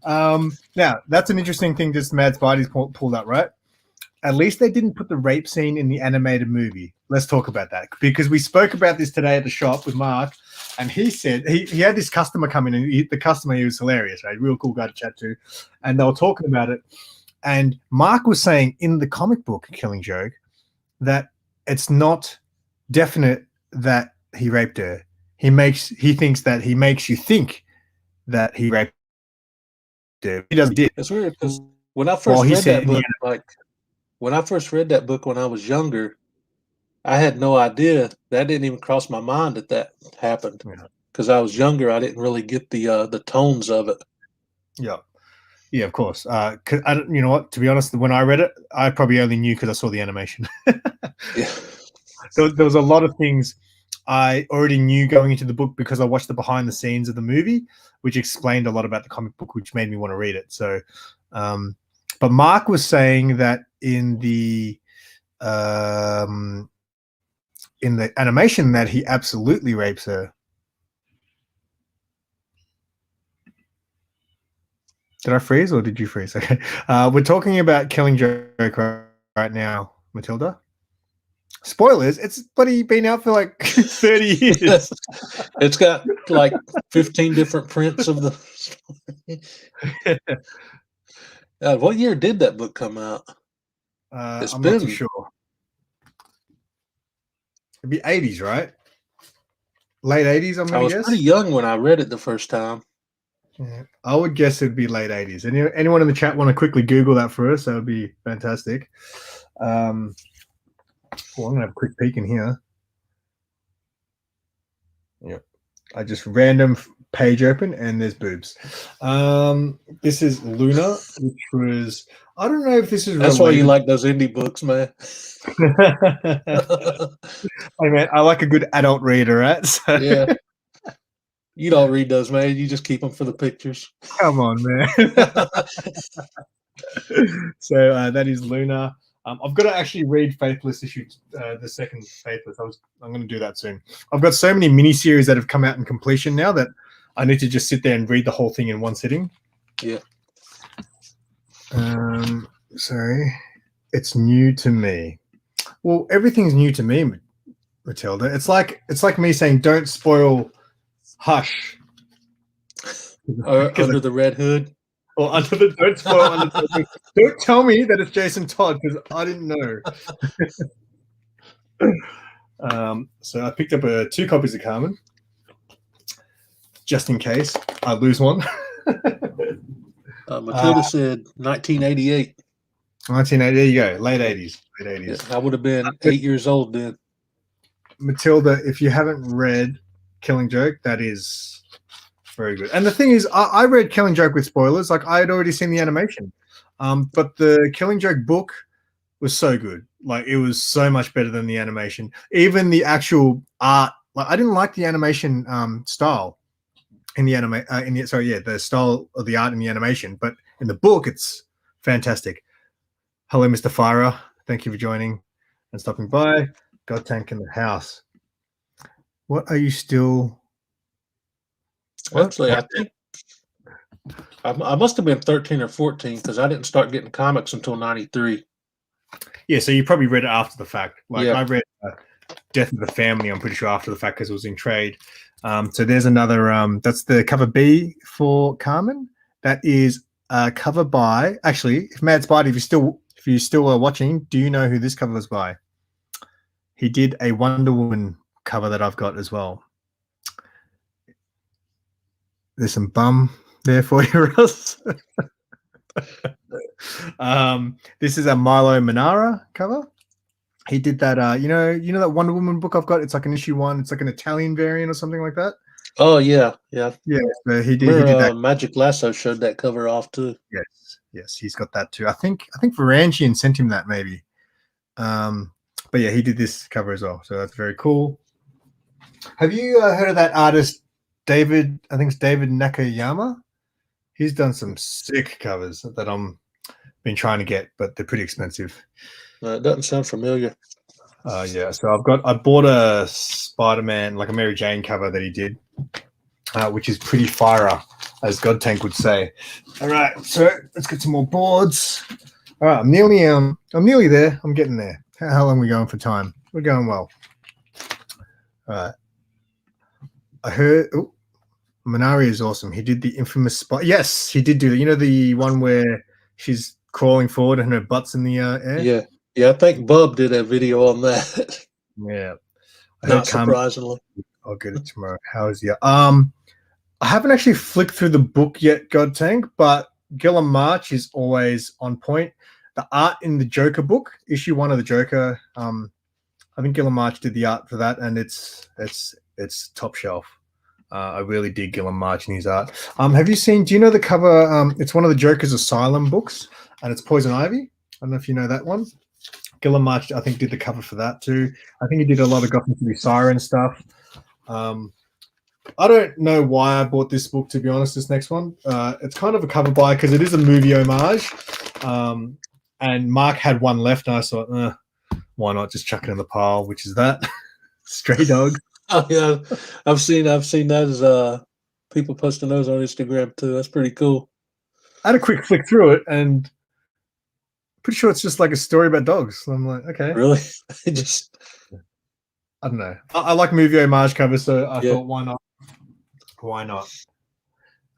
Speaker 1: Now, that's an interesting thing just Mad Spidey's pulled up, right? At least they didn't put the rape scene in the animated movie. Let's talk about that, because we spoke about this today at the shop with Mark, and he said he had this customer come in, and the customer, he was hilarious, right? Real cool guy to chat to, and they were talking about it. And Mark was saying in the comic book Killing Joke that it's not definite that he raped her. He thinks that he makes you think that he raped her. He doesn't.
Speaker 2: It's weird because when I first read that book, when I first read that book when I was younger, I had no idea. That didn't even cross my mind that happened. Because I was younger, I didn't really get the tones of it.
Speaker 1: Yeah. Yeah, of course. You know what? To be honest, when I read it, I probably only knew because I saw the animation.
Speaker 2: Yeah.
Speaker 1: There was a lot of things I already knew going into the book because I watched the behind the scenes of the movie, which explained a lot about the comic book, which made me want to read it. So, but Mark was saying that in the animation that he absolutely rapes her. Did I freeze or did you freeze? Okay. We're talking about Killing Joke right now, Matilda. Spoilers, it's bloody been out for like 30 years.
Speaker 2: It's got like 15 different prints of the... what year did that book come out?
Speaker 1: I'm not too sure. It'd be 80s, right? Late 80s, I'm going to guess.
Speaker 2: I was pretty young when I read it the first time.
Speaker 1: Yeah, I would guess it'd be late 80s. Anyone in the chat want to quickly Google that for us? That would be fantastic. I'm going to have a quick peek in here. Yep. I just random page open and there's boobs. This is Luna, which was, I don't know if this is
Speaker 2: That's why you like those indie books, man.
Speaker 1: Hey, man, I like a good adult reader, right? So.
Speaker 2: Yeah. You don't read those, man. You just keep them for the pictures.
Speaker 1: Come on, man. So that is Luna. I've got to actually read Faithless issue, the second Faithless. I'm going to do that soon. I've got so many miniseries that have come out in completion now that I need to just sit there and read the whole thing in one sitting.
Speaker 2: Yeah.
Speaker 1: Sorry. It's new to me. Well, everything's new to me, Matilda. It's like me saying, don't spoil Hush.
Speaker 2: Under the Red Hood.
Speaker 1: Or don't spoil Under the Red Hood. Don't tell me that it's Jason Todd because I didn't know. So I picked up 2 copies of Carmen. just in case I lose one.
Speaker 2: Matilda said 1988.
Speaker 1: 1980. There you go. Late 80s. Late 80s.
Speaker 2: Yeah, I would have been 8 years old then.
Speaker 1: Matilda, if you haven't read Killing Joke, that is very good. And the thing is, I read Killing Joke with spoilers. Like, I had already seen the animation. But the Killing Joke book was so good. Like, it was so much better than the animation. Even the actual art. Like, I didn't like the animation style in the the style of the art in the animation. But in the book, it's fantastic. Hello, Mr. Fyra. Thank you for joining and stopping by. God Tank in the house. What are you still? What?
Speaker 2: Actually, I think I must have been 13 or 14 because I didn't start getting comics until 93.
Speaker 1: Yeah, so you probably read it after the fact. Like,
Speaker 2: Yeah.
Speaker 1: I read Death of the Family, I'm pretty sure, after the fact because it was in trade. So there's another, that's the cover B for Carmen. That is cover by, actually, if Mad Spidey, if you still are watching, do you know who this cover was by? He did a Wonder Woman cover that I've got as well. There's some bum there for you, Russ. This is a Milo Manara cover. He did that. You know that Wonder Woman book I've got. It's like an issue 1. It's like an Italian variant or something like that.
Speaker 2: Oh yeah.
Speaker 1: Yeah. So he did.
Speaker 2: Remember,
Speaker 1: he did that.
Speaker 2: Magic Lasso showed that cover off too.
Speaker 1: Yes, he's got that too. I think Varangian sent him that maybe. But yeah, he did this cover as well. So that's very cool. Have you heard of that artist, David? I think it's David Nakayama. He's done some sick covers that I'm been trying to get, but they're pretty expensive.
Speaker 2: It doesn't sound familiar.
Speaker 1: Yeah, so I bought a Spider-Man, like a Mary Jane cover that he did, which is pretty fire, as God Tank would say. All right, so let's get some more boards. All right, I'm nearly there. I'm getting there. How long are we going for time? We're going well. All right. I heard. Oh, Minari is awesome. He did the infamous spot. Yes, he did do that. You know, the one where she's crawling forward and her butt's in the air?
Speaker 2: Yeah. I think Bub did a video on that.
Speaker 1: Yeah.
Speaker 2: Not surprisingly.
Speaker 1: I'll get it tomorrow. How is the I haven't actually flicked through the book yet, God Tank, but Gilliam March is always on point. The art in the Joker book, issue 1 of the Joker, I think Gilliam March did the art for that, and it's top shelf. I really dig Gilliam March and his art. Do you know the cover? It's one of the Joker's Asylum books, and it's Poison Ivy. I don't know if you know that one. Gilliam March, I think, did the cover for that too. I think he did a lot of Gotham City Siren stuff. I don't know why I bought this book, to be honest, this next one. It's kind of a cover buy because it is a movie homage. And Mark had one left, and I thought, why not just chuck it in the pile, which is that. Stray Dog.
Speaker 2: Oh yeah, I've seen that as people posting those on Instagram too. That's pretty cool.
Speaker 1: I had a quick flick through it, and pretty sure it's just like a story about dogs. So I'm like, okay.
Speaker 2: Really?
Speaker 1: I don't know. I like movie homage covers, so I thought, why not? Why not?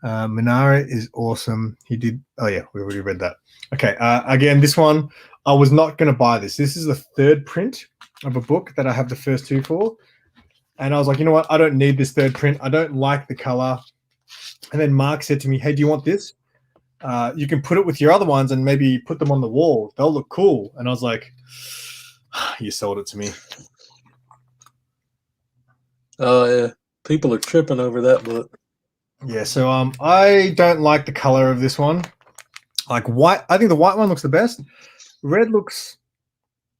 Speaker 1: Minara is awesome. He did. Oh yeah, we already read that. Okay. Again, this one, I was not going to buy this. This is the 3rd print of a book that I have the first 2 for. And I was like, you know what? I don't need this 3rd print. I don't like the color. And then Mark said to me, hey, do you want this? You can put it with your other ones and maybe put them on the wall. They'll look cool. And I was like, you sold it to me.
Speaker 2: Oh yeah. People are tripping over that book.
Speaker 1: Yeah, so I don't like the color of this one. Like white, I think the white one looks the best. Red looks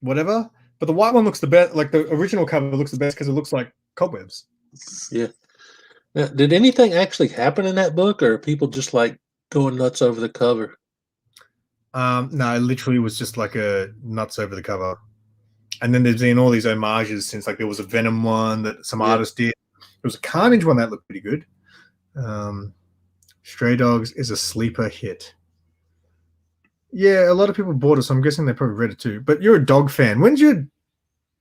Speaker 1: whatever, but the white one looks the best. Like the original cover looks the best because it looks like cobwebs.
Speaker 2: Yeah. Now, did anything actually happen in that book, or are people just like going nuts over the cover?
Speaker 1: No, it literally was just like a nuts over the cover. And then there's been all these homages since, like there was a Venom one that some artist did. There was a Carnage one that looked pretty good. Stray Dogs is a sleeper hit. Yeah, a lot of people bought it, so I'm guessing they probably read it too. But you're a dog fan. When's your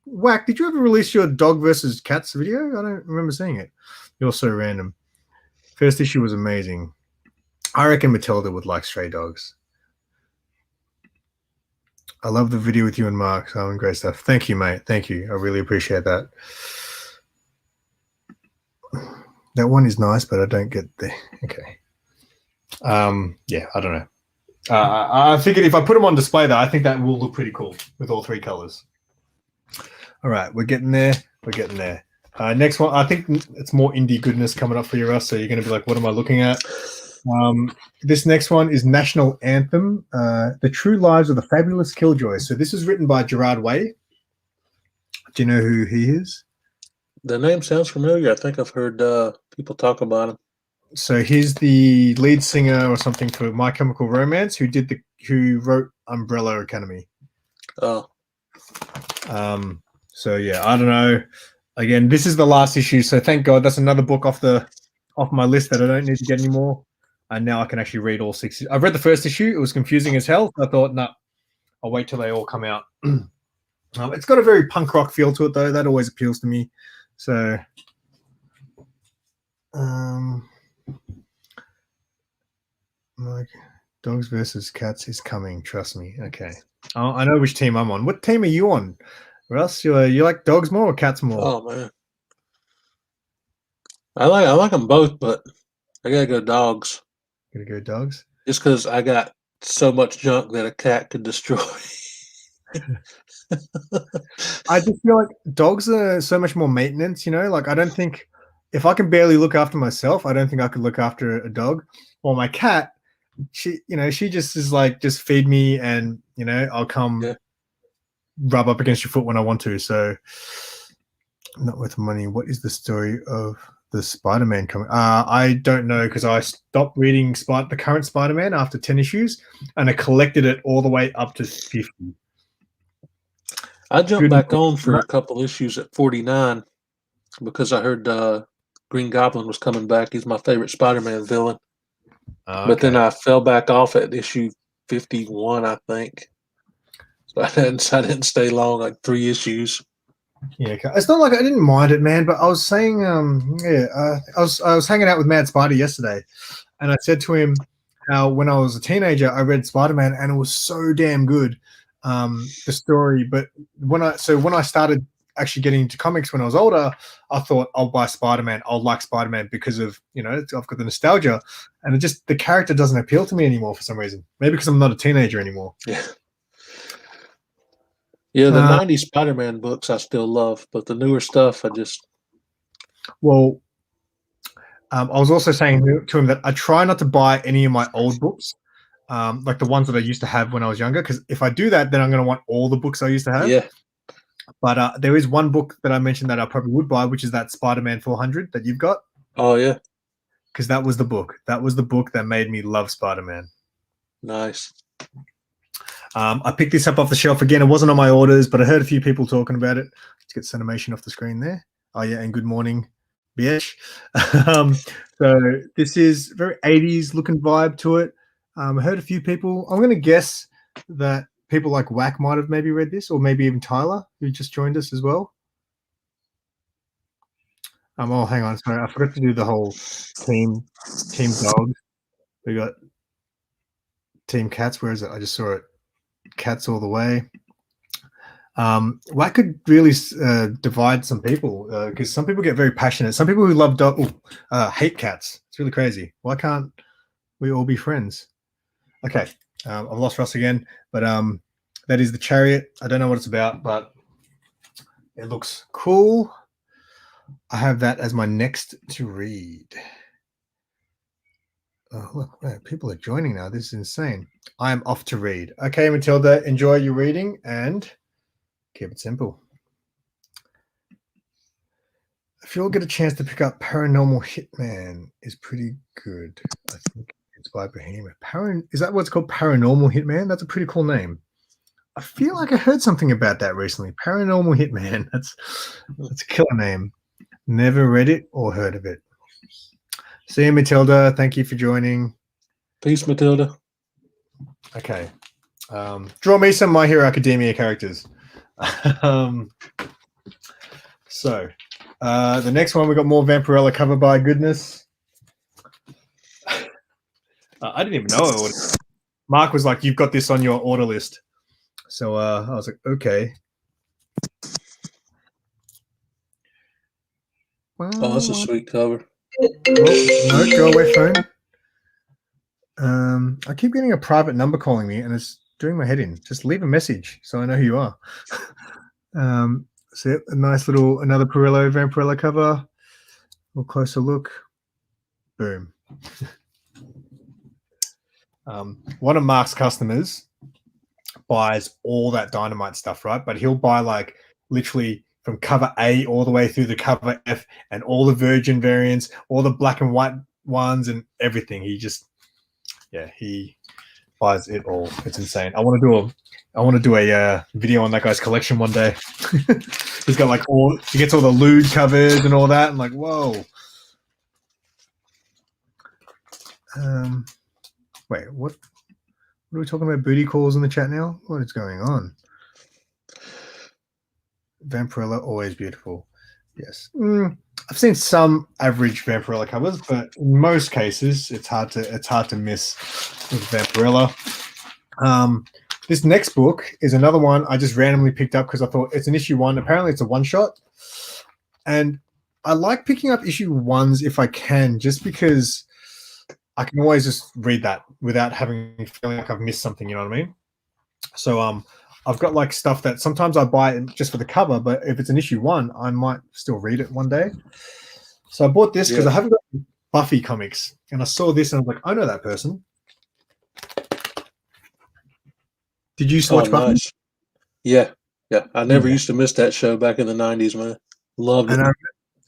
Speaker 1: Whack? Did you ever release your dog versus cats video? I don't remember seeing it. You're so random. First issue was amazing. I reckon Matilda would like Stray Dogs. I love the video with you and Mark. So great stuff. Thank you, mate. Thank you. I really appreciate that. That one is nice, but I don't get the okay. Yeah, I don't know. I figured if I put them on display, though, I think that will look pretty cool with all three colors. All right, we're getting there. We're getting there. Next one, I think it's more indie goodness coming up for you, Russ. So you're going to be like, what am I looking at? This next one is National Anthem, The True Lives of the Fabulous Killjoys. So this is written by Gerard Way. Do you know who he is?
Speaker 2: The name sounds familiar. I think I've heard people talk about him.
Speaker 1: So he's the lead singer or something for My Chemical Romance, who wrote Umbrella Academy.
Speaker 2: Oh.
Speaker 1: So yeah, I don't know. Again, this is the last issue, so thank God that's another book off my list that I don't need to get anymore. And now I can actually read all 6. I've read the first issue. It was confusing as hell. I thought, no, I'll wait till they all come out. It's got a very punk rock feel to it, though. That always appeals to me. So, like Dogs versus Cats is coming. Trust me. Okay, I know which team I'm on. What team are you on, Russ? You like dogs more or cats more?
Speaker 2: Oh man, I like them both, but I gotta go dogs.
Speaker 1: Gonna go dogs.
Speaker 2: Just because I got so much junk that a cat could destroy.
Speaker 1: I just feel like dogs are so much more maintenance, you know? Like, I don't think if I can barely look after myself, I don't think I could look after a dog. Or my cat, she just is like, just feed me and, I'll come rub up against your foot when I want to. So, not worth money. What is the story of the Spider-Man coming? I don't know because I stopped reading the current Spider-Man after 10 issues and I collected it all the way up to 50.
Speaker 2: I jumped back on for a couple issues at 49 because I heard Green Goblin was coming back. He's my favorite Spider-Man villain. Okay. But then I fell back off at issue 51, I think. So I didn't stay long, like 3 issues.
Speaker 1: Yeah, it's not like I didn't mind it, man. But I was saying, I was hanging out with Mad Spider yesterday, and I said to him how when I was a teenager, I read Spider-Man, and it was so damn good, the story. But when I started actually getting into comics when I was older, I thought I'll buy Spider-Man. I'll like Spider-Man because of I've got the nostalgia, and the character doesn't appeal to me anymore for some reason. Maybe because I'm not a teenager anymore.
Speaker 2: Yeah. Yeah, the 90s Spider-Man books I still love, but the newer stuff I just...
Speaker 1: Well, I was also saying to him that I try not to buy any of my old books, like the ones that I used to have when I was younger, because if I do that, then I'm going to want all the books I used to have.
Speaker 2: Yeah.
Speaker 1: But there is one book that I mentioned that I probably would buy, which is that Spider-Man 400 that you've got.
Speaker 2: Oh, yeah.
Speaker 1: Because that was the book. That was the book that made me love Spider-Man.
Speaker 2: Nice.
Speaker 1: I picked this up off the shelf again. It wasn't on my orders, but I heard a few people talking about it. Let's get Cinemation off the screen there. Oh, yeah, and good morning, bitch. So this is very 80s looking vibe to it. I heard a few people. I'm going to guess that people like Whack might have maybe read this, or maybe even Tyler, who just joined us as well. Oh, hang on. Sorry, I forgot to do the whole team dogs. We got team cats. Where is it? I just saw it. Cats all the way. Whack could really divide some people because some people get very passionate. Some people who love hate cats. It's really crazy. Why can't we all be friends? Okay, I've lost Russ again, but that is the Chariot. I don't know what it's about, but it looks cool. I have that as my next to read. Oh, look, man, people are joining now. This is insane. I am off to read. Okay, Matilda, enjoy your reading and keep it simple. If you'll get a chance to pick up Paranormal Hitman, is pretty good. I think it's by Behemoth. Is that what's called, Paranormal Hitman? That's a pretty cool name. I feel like I heard something about that recently. Paranormal Hitman. That's a killer name. Never read it or heard of it. See you, Matilda. Thank you for joining.
Speaker 2: Peace, Matilda.
Speaker 1: Okay. Draw me some My Hero Academia characters. So, the next one, we got more Vampirella cover by goodness. I didn't even know it. Mark was like, "You've got this on your order list." So I was like, "Okay."
Speaker 2: Oh, that's a sweet cover.
Speaker 1: No, go away, phone. I keep getting a private number calling me, and it's doing my head in. Just leave a message so I know who you are. So a nice little another Vampirella cover. A little closer look. Boom. One of Mark's customers buys all that Dynamite stuff, right? But he'll buy like literally from cover A all the way through the cover F, and all the Virgin variants, all the black and white ones, and everything. He buys it all. It's insane. I want to do a video on that guy's collection one day. He's got like he gets all the lewd covers and all that. I'm like, whoa. Wait, what are we talking about? Booty calls in the chat now? What is going on? Vampirella, always beautiful. Yes. I've seen some average Vampirella covers, but in most cases, it's hard to miss with Vampirella. This next book is another one I just randomly picked up because I thought it's an issue 1. Apparently, it's a one-shot, and I like picking up issue 1s if I can, just because I can always just read that without feeling like I've missed something. You know what I mean? So I've got like stuff that sometimes I buy it just for the cover, but if it's an issue 1, I might still read it one day. So I bought this because I haven't got Buffy comics, and I saw this and I was like, I know that person. Did you used to watch Buffy?
Speaker 2: Nice. Yeah. I never used to miss that show back in the 90s, man. Loved it.
Speaker 1: And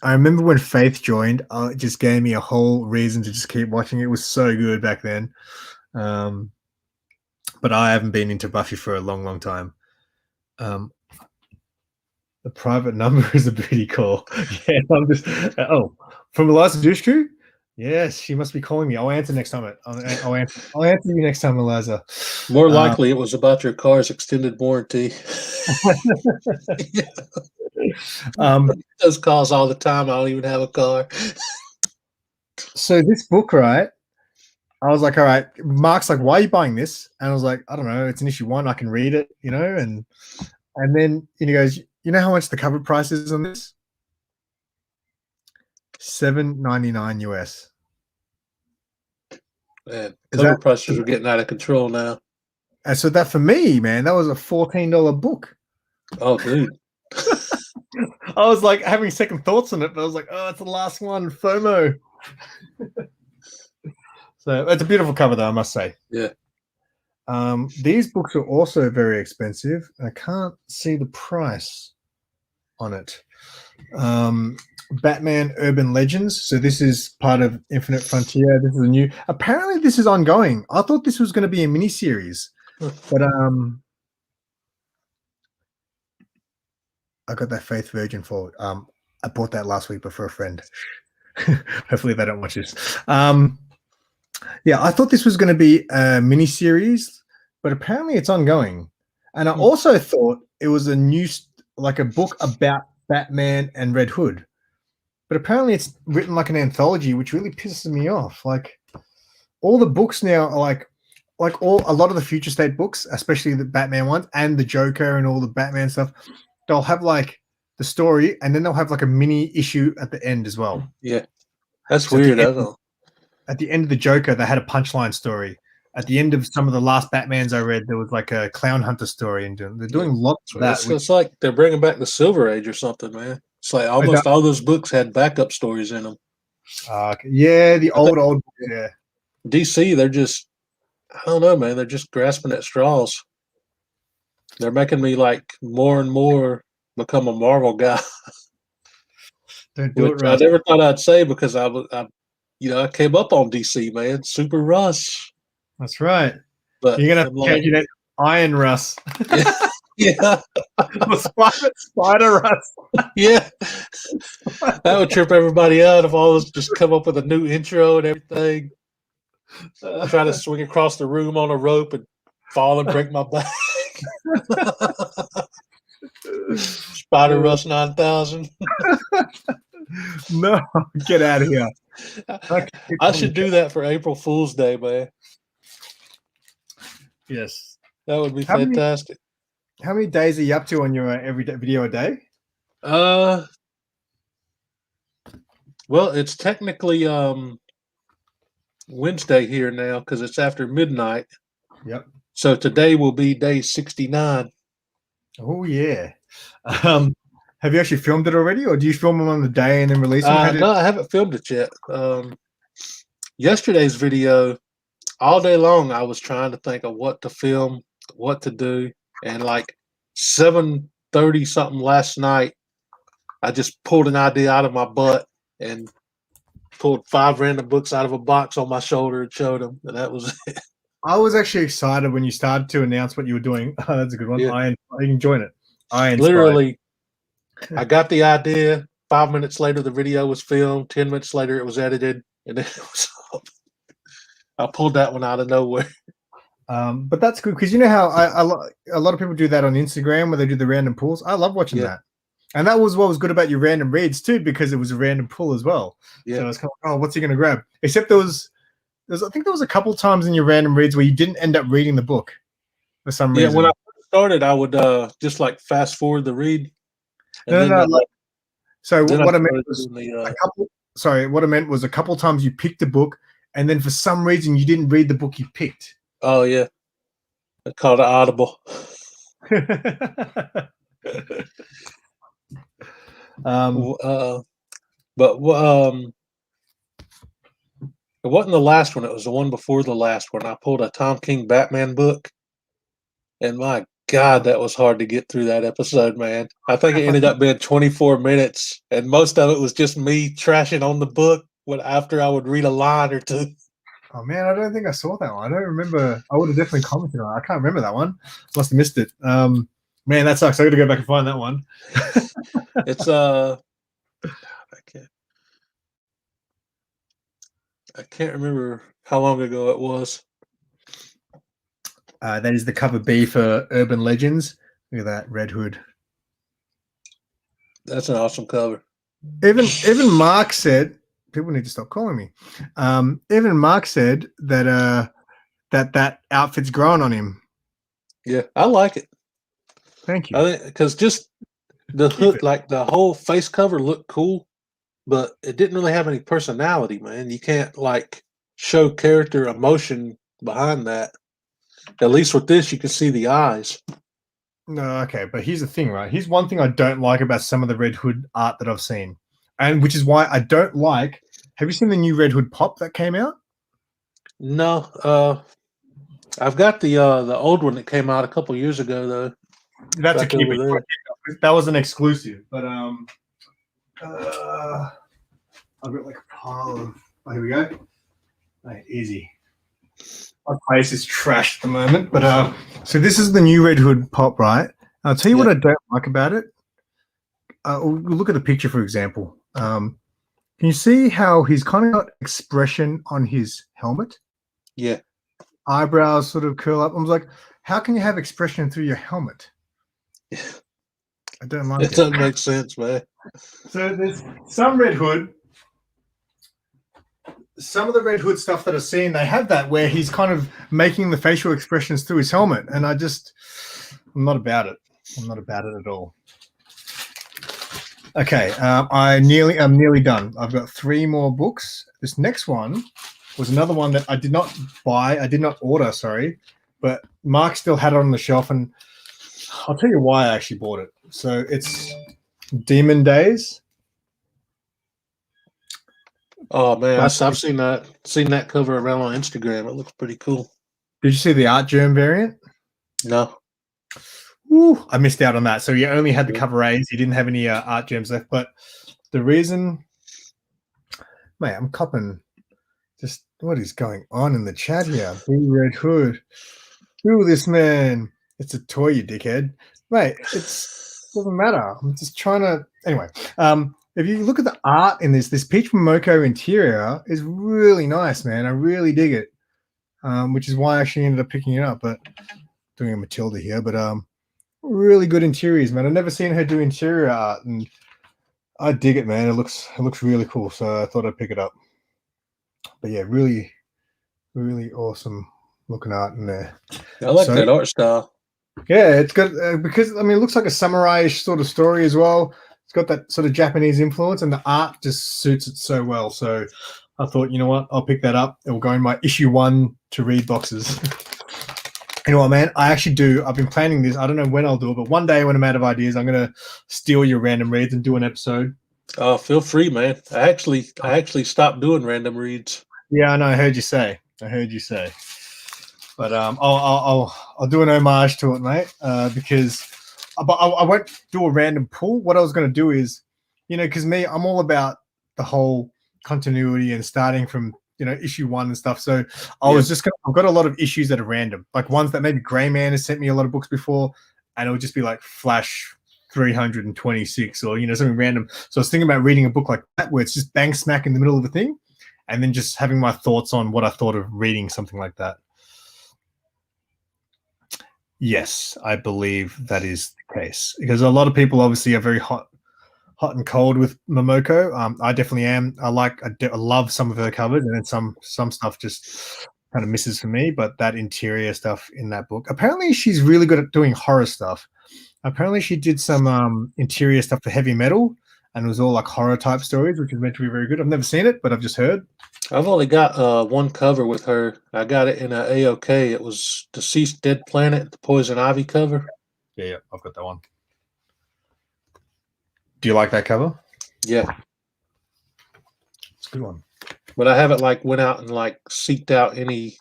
Speaker 1: I remember when Faith joined, it just gave me a whole reason to just keep watching. It was so good back then. But I haven't been into Buffy for a long, long time. The private number is a booty call. Yeah, I'm just from Eliza Dushku? Yes, she must be calling me. I'll answer next time. I'll answer you next time, Eliza.
Speaker 2: More likely, it was about your car's extended warranty. Those calls all the time. I don't even have a car.
Speaker 1: So this book, right? I was like, all right. Mark's like, why are you buying this? And I was like, I don't know. It's an issue 1. I can read it, you know. And then he goes, you know how much the cover price is on this? $7.99 US.
Speaker 2: Man, cover prices are getting out of control now.
Speaker 1: And so that for me, man, that was a $14 book.
Speaker 2: Oh, dude.
Speaker 1: I was like having second thoughts on it, but I was like, oh, it's the last one, FOMO. So it's a beautiful cover, though, I must say.
Speaker 2: Yeah.
Speaker 1: These books are also very expensive. I can't see the price on it. Batman Urban Legends. So this is part of Infinite Frontier. This is apparently this is ongoing. I thought this was going to be a mini series, but I got that Faith Virgin forward. I bought that last week, but for a friend. Hopefully they don't watch this. Yeah, I thought this was going to be a mini series, but apparently it's ongoing. And I also thought it was a book about Batman and Red Hood. But apparently it's written like an anthology, which really pisses me off. Like all the books now are a lot of the Future State books, especially the Batman ones and the Joker and all the Batman stuff, they'll have like the story and then they'll have like a mini issue at the end as well.
Speaker 2: Yeah. That's weird.
Speaker 1: At the end of the Joker, they had a punchline story. At the end of some of the last Batmans I read, there was like a Clown Hunter story, and they're doing lots of that.
Speaker 2: It's like they're bringing back the Silver Age or something, man. It's like almost all those books had backup stories in them.
Speaker 1: Yeah, the old, yeah.
Speaker 2: DC, they're just, I don't know, man. They're just grasping at straws. They're making me like more and more become a Marvel guy.
Speaker 1: Don't do it right.
Speaker 2: I never thought I'd say because I came up on DC, man. SuperRus.
Speaker 1: That's right.
Speaker 2: But
Speaker 1: you're gonna have to change it to Iron Russ.
Speaker 2: Yeah.
Speaker 1: Spider Russ.
Speaker 2: Yeah. That would trip everybody out if all of us just come up with a new intro and everything. Try to swing across the room on a rope and fall and break my back. Spider Russ 9000.
Speaker 1: No, get out of here.
Speaker 2: I should do that for April Fool's Day, man.
Speaker 1: Yes.
Speaker 2: That would be fantastic.
Speaker 1: How many days are you up to on your every video a day?
Speaker 2: Well, it's technically Wednesday here now because it's after midnight.
Speaker 1: Yep.
Speaker 2: So today will be day 69.
Speaker 1: Oh yeah. Have you actually filmed it already, or do you film them on the day and then release them?
Speaker 2: No, I haven't filmed it yet. Yesterday's video, all day long, I was trying to think of what to film, what to do, and like 7:30 something last night, I just pulled an idea out of my butt and pulled 5 random books out of a box on my shoulder and showed them, and that was it.
Speaker 1: I was actually excited when you started to announce what you were doing. Oh, that's a good one.
Speaker 2: Yeah.
Speaker 1: I enjoyed it. I inspired.
Speaker 2: Literally, I got the idea. 5 minutes later, the video was filmed. 10 minutes later, it was edited, and then it was up. I pulled that one out of nowhere.
Speaker 1: But that's good because you know how a lot of people do that on Instagram where they do the random pulls. I love watching that, and that was what was good about your random reads too, because it was a random pull as well.
Speaker 2: Yeah.
Speaker 1: So it's kind of, oh, what's he going to grab? Except I think there was a couple times in your random reads where you didn't end up reading the book for some reason.
Speaker 2: Yeah, when I first started, I would just like fast forward the read.
Speaker 1: And so what I meant was what I meant was a couple times you picked a book, and then for some reason you didn't read the book you picked.
Speaker 2: Oh yeah, I called it audible. But it wasn't the last one. It was the one before the last one. I pulled a Tom King Batman book, and my God, that was hard to get through that episode, man. I think it ended up being 24 minutes, and most of it was just me trashing on the book after I would read a line or two.
Speaker 1: Oh man, I don't think I saw that one. I don't remember. I would have definitely commented on it. I can't remember that one. Must have missed it. Man, that sucks. I got to go back and find that one.
Speaker 2: It's I can't remember how long ago it was.
Speaker 1: That is the cover B for Urban Legends. Look at that Red Hood.
Speaker 2: That's an awesome cover.
Speaker 1: Even Mark said, people need to stop calling me. Even Mark said that that outfit's growing on him.
Speaker 2: Yeah, I like it.
Speaker 1: Thank you.
Speaker 2: I think because just the hood, like the whole face cover looked cool, but it didn't really have any personality, man. You can't like show character emotion behind that. At least with this, you can see the eyes.
Speaker 1: No, okay, but here's the thing, right? Here's one thing I don't like about some of the Red Hood art that I've seen, and which is why I don't like. Have you seen the new Red Hood pop that came out?
Speaker 2: No, I've got the old one that came out a couple years ago though.
Speaker 1: That's a keep it. That was an exclusive, but I've got like a pile of. Oh, here we go. Right, easy. My place is trashed at the moment, but so this is the new Red Hood pop, right? I'll tell you what I don't like about it. Look at the picture, for example. Can you see how he's kind of got expression on his helmet?
Speaker 2: Yeah.
Speaker 1: Eyebrows sort of curl up. I was like, how can you have expression through your helmet? I don't like it.
Speaker 2: It doesn't make sense, man.
Speaker 1: So there's some Red Hood. Some of the Red Hood stuff that I've seen, they have that where he's kind of making the facial expressions through his helmet, and I'm not about it. I'm not about it at all. Okay, I'm nearly done. I've got 3 more books. This next one was another one that I did not buy. I did not order, sorry, but Mark still had it on the shelf, and I'll tell you why I actually bought it. So it's Demon Days.
Speaker 2: Oh man, I've seen that cover around on Instagram. It looks pretty cool.
Speaker 1: Did you see the Art Germ variant?
Speaker 2: No.
Speaker 1: Ooh, I missed out on that. So you only had the cover A's. You didn't have any Art Germs left. But the reason, mate, I'm copping. Just what is going on in the chat here? Big Red Hood. Ooh, this man. It's a toy, you dickhead. Mate, it doesn't matter. I'm just trying to. Anyway, if you look at the art in this Peach Momoko interior is really nice, man. I really dig it, which is why I actually ended up picking it up. But doing a Matilda here, but really good interiors, man. I've never seen her do interior art, and I dig it, man. It looks really cool, so I thought I'd pick it up. But yeah, really, really awesome looking art in there.
Speaker 2: I like that art style.
Speaker 1: Yeah, it's good because I mean, it looks like a samurai-ish sort of story as well. It's got that sort of Japanese influence, and the art just suits it so well. So I thought, you know what, I'll pick that up. It will go in my issue 1 to read boxes. You know what, man? I've been planning this. I don't know when I'll do it, but one day when I'm out of ideas, I'm gonna steal your random reads and do an episode.
Speaker 2: Oh, feel free, man. I actually stopped doing random reads.
Speaker 1: Yeah, I know. I heard you say. But I'll do an homage to it, mate. Because I won't do a random pull. What I was going to do is, because I'm all about the whole continuity and starting from issue 1 and stuff. So I've got a lot of issues that are random, like ones that maybe Grey Man has sent me a lot of books before, and it'll just be like Flash 326 or something random. So I was thinking about reading a book like that where it's just bang smack in the middle of a thing, and then just having my thoughts on what I thought of reading something like that. Yes, I believe that is the case, because a lot of people obviously are very hot and cold with Momoko. I definitely am. I love some of her covers, and then some stuff just kind of misses for me. But that interior stuff in that book, apparently she's really good at doing horror stuff. Apparently she did some interior stuff for Heavy Metal, and it was all like horror type stories, which is meant to be very good. I've never seen it, but I've just heard.
Speaker 2: I've only got one cover with her. I got it in a AOK. It was Deceased Dead Planet, the Poison Ivy cover.
Speaker 1: Yeah, I've got that one. Do you like that cover?
Speaker 2: Yeah.
Speaker 1: It's a good one.
Speaker 2: But I haven't went out and seeked out any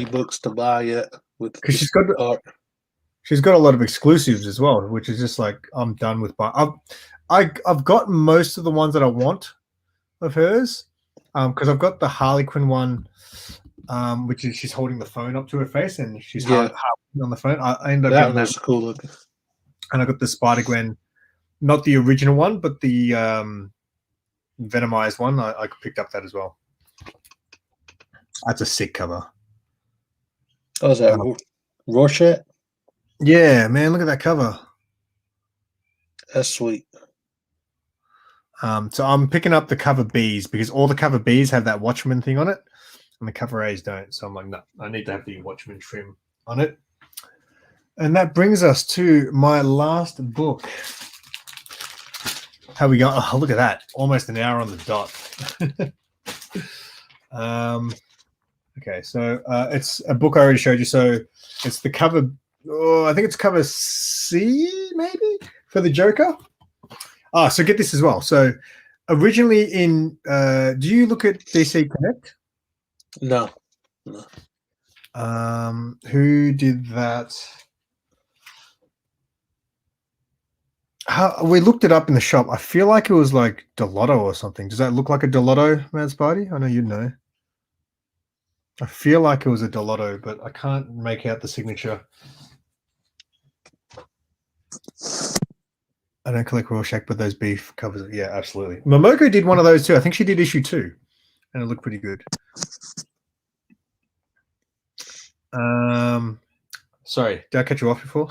Speaker 2: books to buy yet.
Speaker 1: Because she's got a lot of exclusives as well, which is just like I'm done with. I've got most of the ones that I want of hers, because I've got the Harley Quinn one, which is she's holding the phone up to her face and she's on the phone. I ended up getting that.
Speaker 2: Cool looking.
Speaker 1: And I got the Spider-Gwen, not the original one, but the Venomized one. I picked up that as well. That's a sick cover.
Speaker 2: Oh, is that Rorschach?
Speaker 1: Yeah, man, look at that cover.
Speaker 2: That's sweet.
Speaker 1: So I'm picking up the cover Bs because all the cover Bs have that Watchmen thing on it, and the cover As don't. So I'm like, no, I need to have the Watchmen trim on it. And that brings us to my last book. How we go? Oh, look at that! Almost an hour on the dot. Okay, so it's a book I already showed you. So it's the cover. Oh, I think it's cover C, maybe, for the Joker. So get this as well. So originally do you look at DC Connect?
Speaker 2: No.
Speaker 1: Who did that? We looked it up in the shop. I feel like it was like Delotto or something. Does that look like a Delotto, Mad Spidey? I know you'd know. I feel like it was a Delotto, but I can't make out the signature. I don't collect Rorschach, but those beef covers it. Yeah, absolutely. Momoko did one of those too. I think she did issue 2, and it looked pretty good. Sorry, did I cut you off before?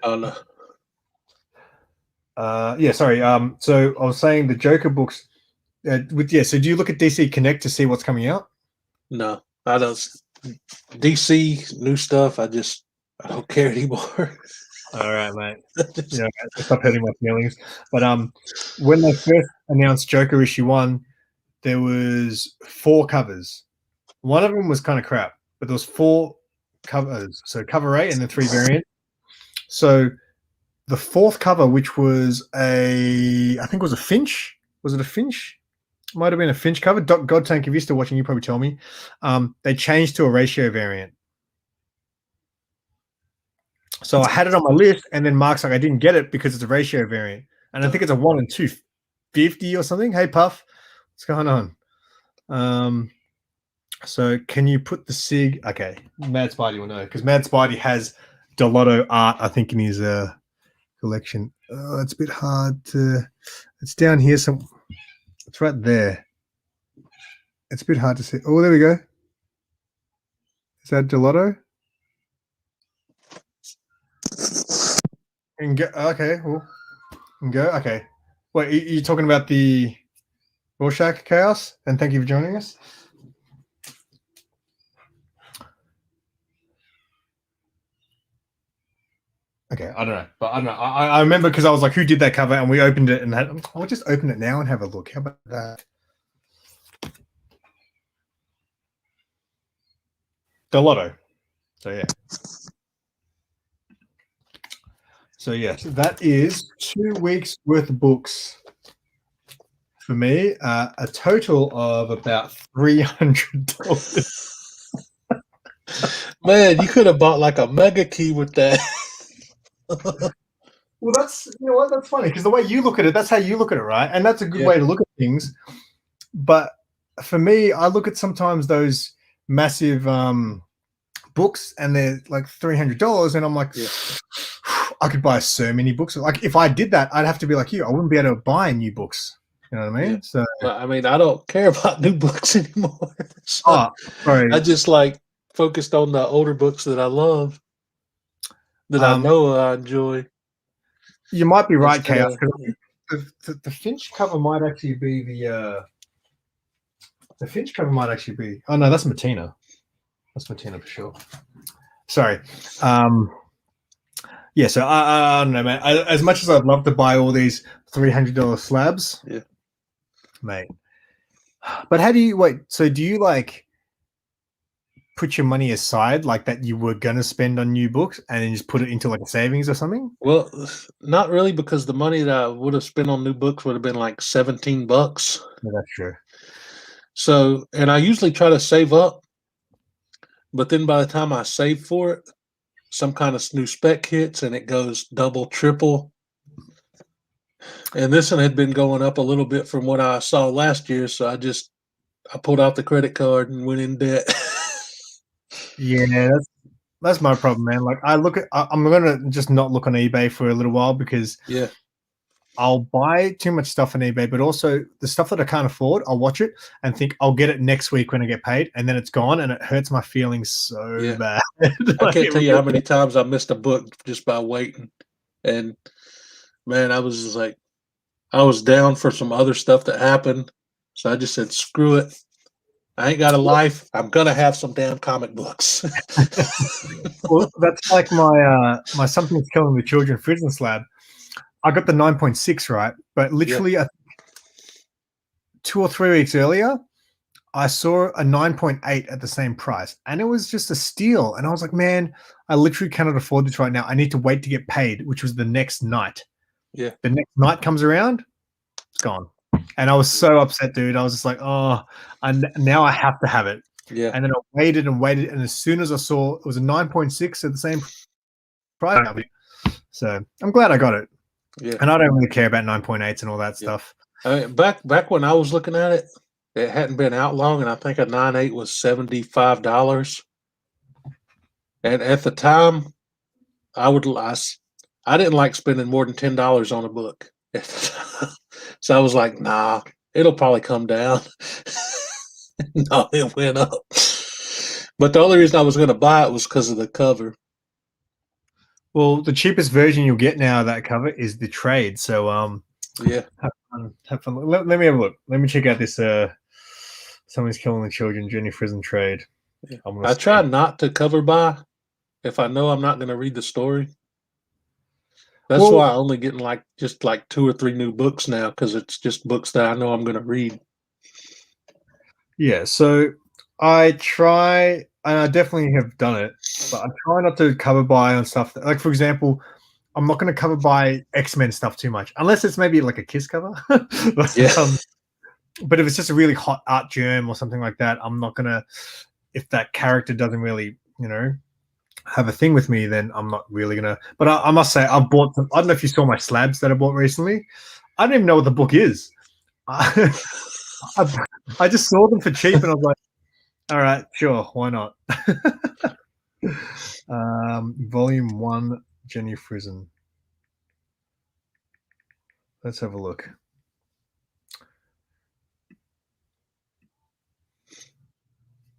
Speaker 2: Oh no.
Speaker 1: Yeah, sorry. So I was saying the Joker books. So do you look at DC Connect to see what's coming out?
Speaker 2: No, I don't. DC new stuff. I don't care anymore.
Speaker 1: All right, mate. Stop hurting my feelings. But when they first announced Joker issue 1, there was 4 covers. One of them was kind of crap, but there was 4 covers. So cover A and then 3 variants. So the 4th cover, which was I think it was a Finch. Was it a Finch? Might have been a Finch cover. God Tank, if you're still watching, you probably tell me. They changed to a ratio variant. So I had it on my list, and then Mark's like, I didn't get it because it's a ratio variant. And I think it's a 1 in 250 or something. Hey, Puff, what's going on? So can you put the SIG? Okay, Mad Spidey will know, because Mad Spidey has Delotto art, I think, in his collection. Oh, it's a bit hard to... It's down here. It's right there. It's a bit hard to see. Oh, there we go. Is that Delotto? And go, okay, well, and go. Okay. Wait, you're talking about the Rorschach Chaos? And thank you for joining us. Okay, I don't know, but I don't know. I remember because I was like, "Who did that cover?" And we opened it and had. I'll just open it now and have a look. How about that? Delotto. So yeah. So yes, that is 2 weeks worth of books for me. A total of about $300.
Speaker 2: Man, you could have bought like a mega key with that.
Speaker 1: Well, that's what, that's funny because the way you look at it, that's how you look at it, right? And that's a good
Speaker 2: Yeah.
Speaker 1: way to look at things. But for me, I look at sometimes those massive books and they're like $300, and I'm like,
Speaker 2: Yeah.
Speaker 1: I could buy so many books. Like if I did that, I'd have to be like you. I wouldn't be able to buy new books. You know what I mean?
Speaker 2: Yeah.
Speaker 1: So,
Speaker 2: Well, I mean, I don't care about new books anymore. So
Speaker 1: oh, sorry.
Speaker 2: I just like focused on the older books that I love, that I
Speaker 1: Um,
Speaker 2: know I enjoy.
Speaker 1: you might be right,
Speaker 2: Instead
Speaker 1: Chaos.
Speaker 2: of,
Speaker 1: The Finch cover might actually be the Finch cover might actually be. Oh no, that's Matina. That's Matina for sure. Sorry. Yeah, so I don't know, man. As much as I'd love to buy all these $300 slabs,
Speaker 2: yeah.
Speaker 1: mate. But how do you wait? So do you like put your money aside like that you were gonna spend on new books and then just put it into like a savings or something?
Speaker 2: Well, not really, because the money that I would have spent on new books would have been like $17.
Speaker 1: Yeah, that's true.
Speaker 2: So, and I usually try to save up, but then by the time I save for it, some kind of new spec hits and it goes double, triple. And this one had been going up a little bit from what I saw last year, so I pulled out the credit card and went in debt.
Speaker 1: Yeah, that's my problem, man. Like I'm gonna just not look on eBay for a little while because
Speaker 2: Yeah,
Speaker 1: I'll buy too much stuff on eBay, but also the stuff that I can't afford, I'll watch it and think I'll get it next week when I get paid, and then it's gone, and it hurts my feelings so
Speaker 2: yeah.
Speaker 1: bad.
Speaker 2: I
Speaker 1: Like,
Speaker 2: can't tell you how many times I missed a book just by waiting. And man, I was just like, I was down for some other stuff that happened. So I just said, screw it. I ain't got a life. I'm gonna have some damn comic books.
Speaker 1: well, that's like my Something's Killing the Children prison slab. I got the 9.6 right, but
Speaker 2: Yeah,
Speaker 1: literally 2 or 3 weeks earlier, I saw a 9.8 at the same price, and it was just a steal. And I was like, man, I literally cannot afford this right now. I need to wait to get paid, which was the next night.
Speaker 2: yeah,
Speaker 1: The next night comes around, it's gone. And I was so upset, dude. I was just like, oh, now I have to have it.
Speaker 2: yeah,
Speaker 1: And then I waited and waited. And as soon as I saw it was a 9.6 at the same price, so I'm glad I got it.
Speaker 2: yeah,
Speaker 1: And I don't really care about 9.8s and all that
Speaker 2: yeah.
Speaker 1: stuff.
Speaker 2: I mean, back when I was looking at it, it hadn't been out long, and I think a 9.8 was $75. And at the time, I didn't like spending more than $10 on a book. So I was like, nah, it'll probably come down. No, it went up. But the only reason I was going to buy it was because of the cover.
Speaker 1: Well, the cheapest version you'll get now of that cover is the trade. So
Speaker 2: Yeah,
Speaker 1: have fun. Have fun. Let me have a look. Let me check out this Someone's Killing the Children, Jenny Prison trade.
Speaker 2: yeah.
Speaker 1: I'm gonna
Speaker 2: I
Speaker 1: see.
Speaker 2: try not to cover buy if I know I'm not going to read the story. That's
Speaker 1: Well,
Speaker 2: why I only getting like just like 2 or 3 new books now, because it's just books that I know I'm going to read.
Speaker 1: yeah, so I try, and I definitely have done it, but I try not to cover buy on stuff that, like, for example, I'm not going to cover buy X-Men stuff too much, unless it's maybe like a Kiss cover.
Speaker 2: Yeah,
Speaker 1: But if it's just a really hot art germ or something like that, I'm not going to, if that character doesn't really, have a thing with me, then I'm not really going to. But I must say, I've bought them. I don't know if you saw my slabs that I bought recently. I don't even know what the book is. I, I just saw them for cheap, and I was like, all right, sure, why not? Volume 1, Jenny Prison. Let's have a look.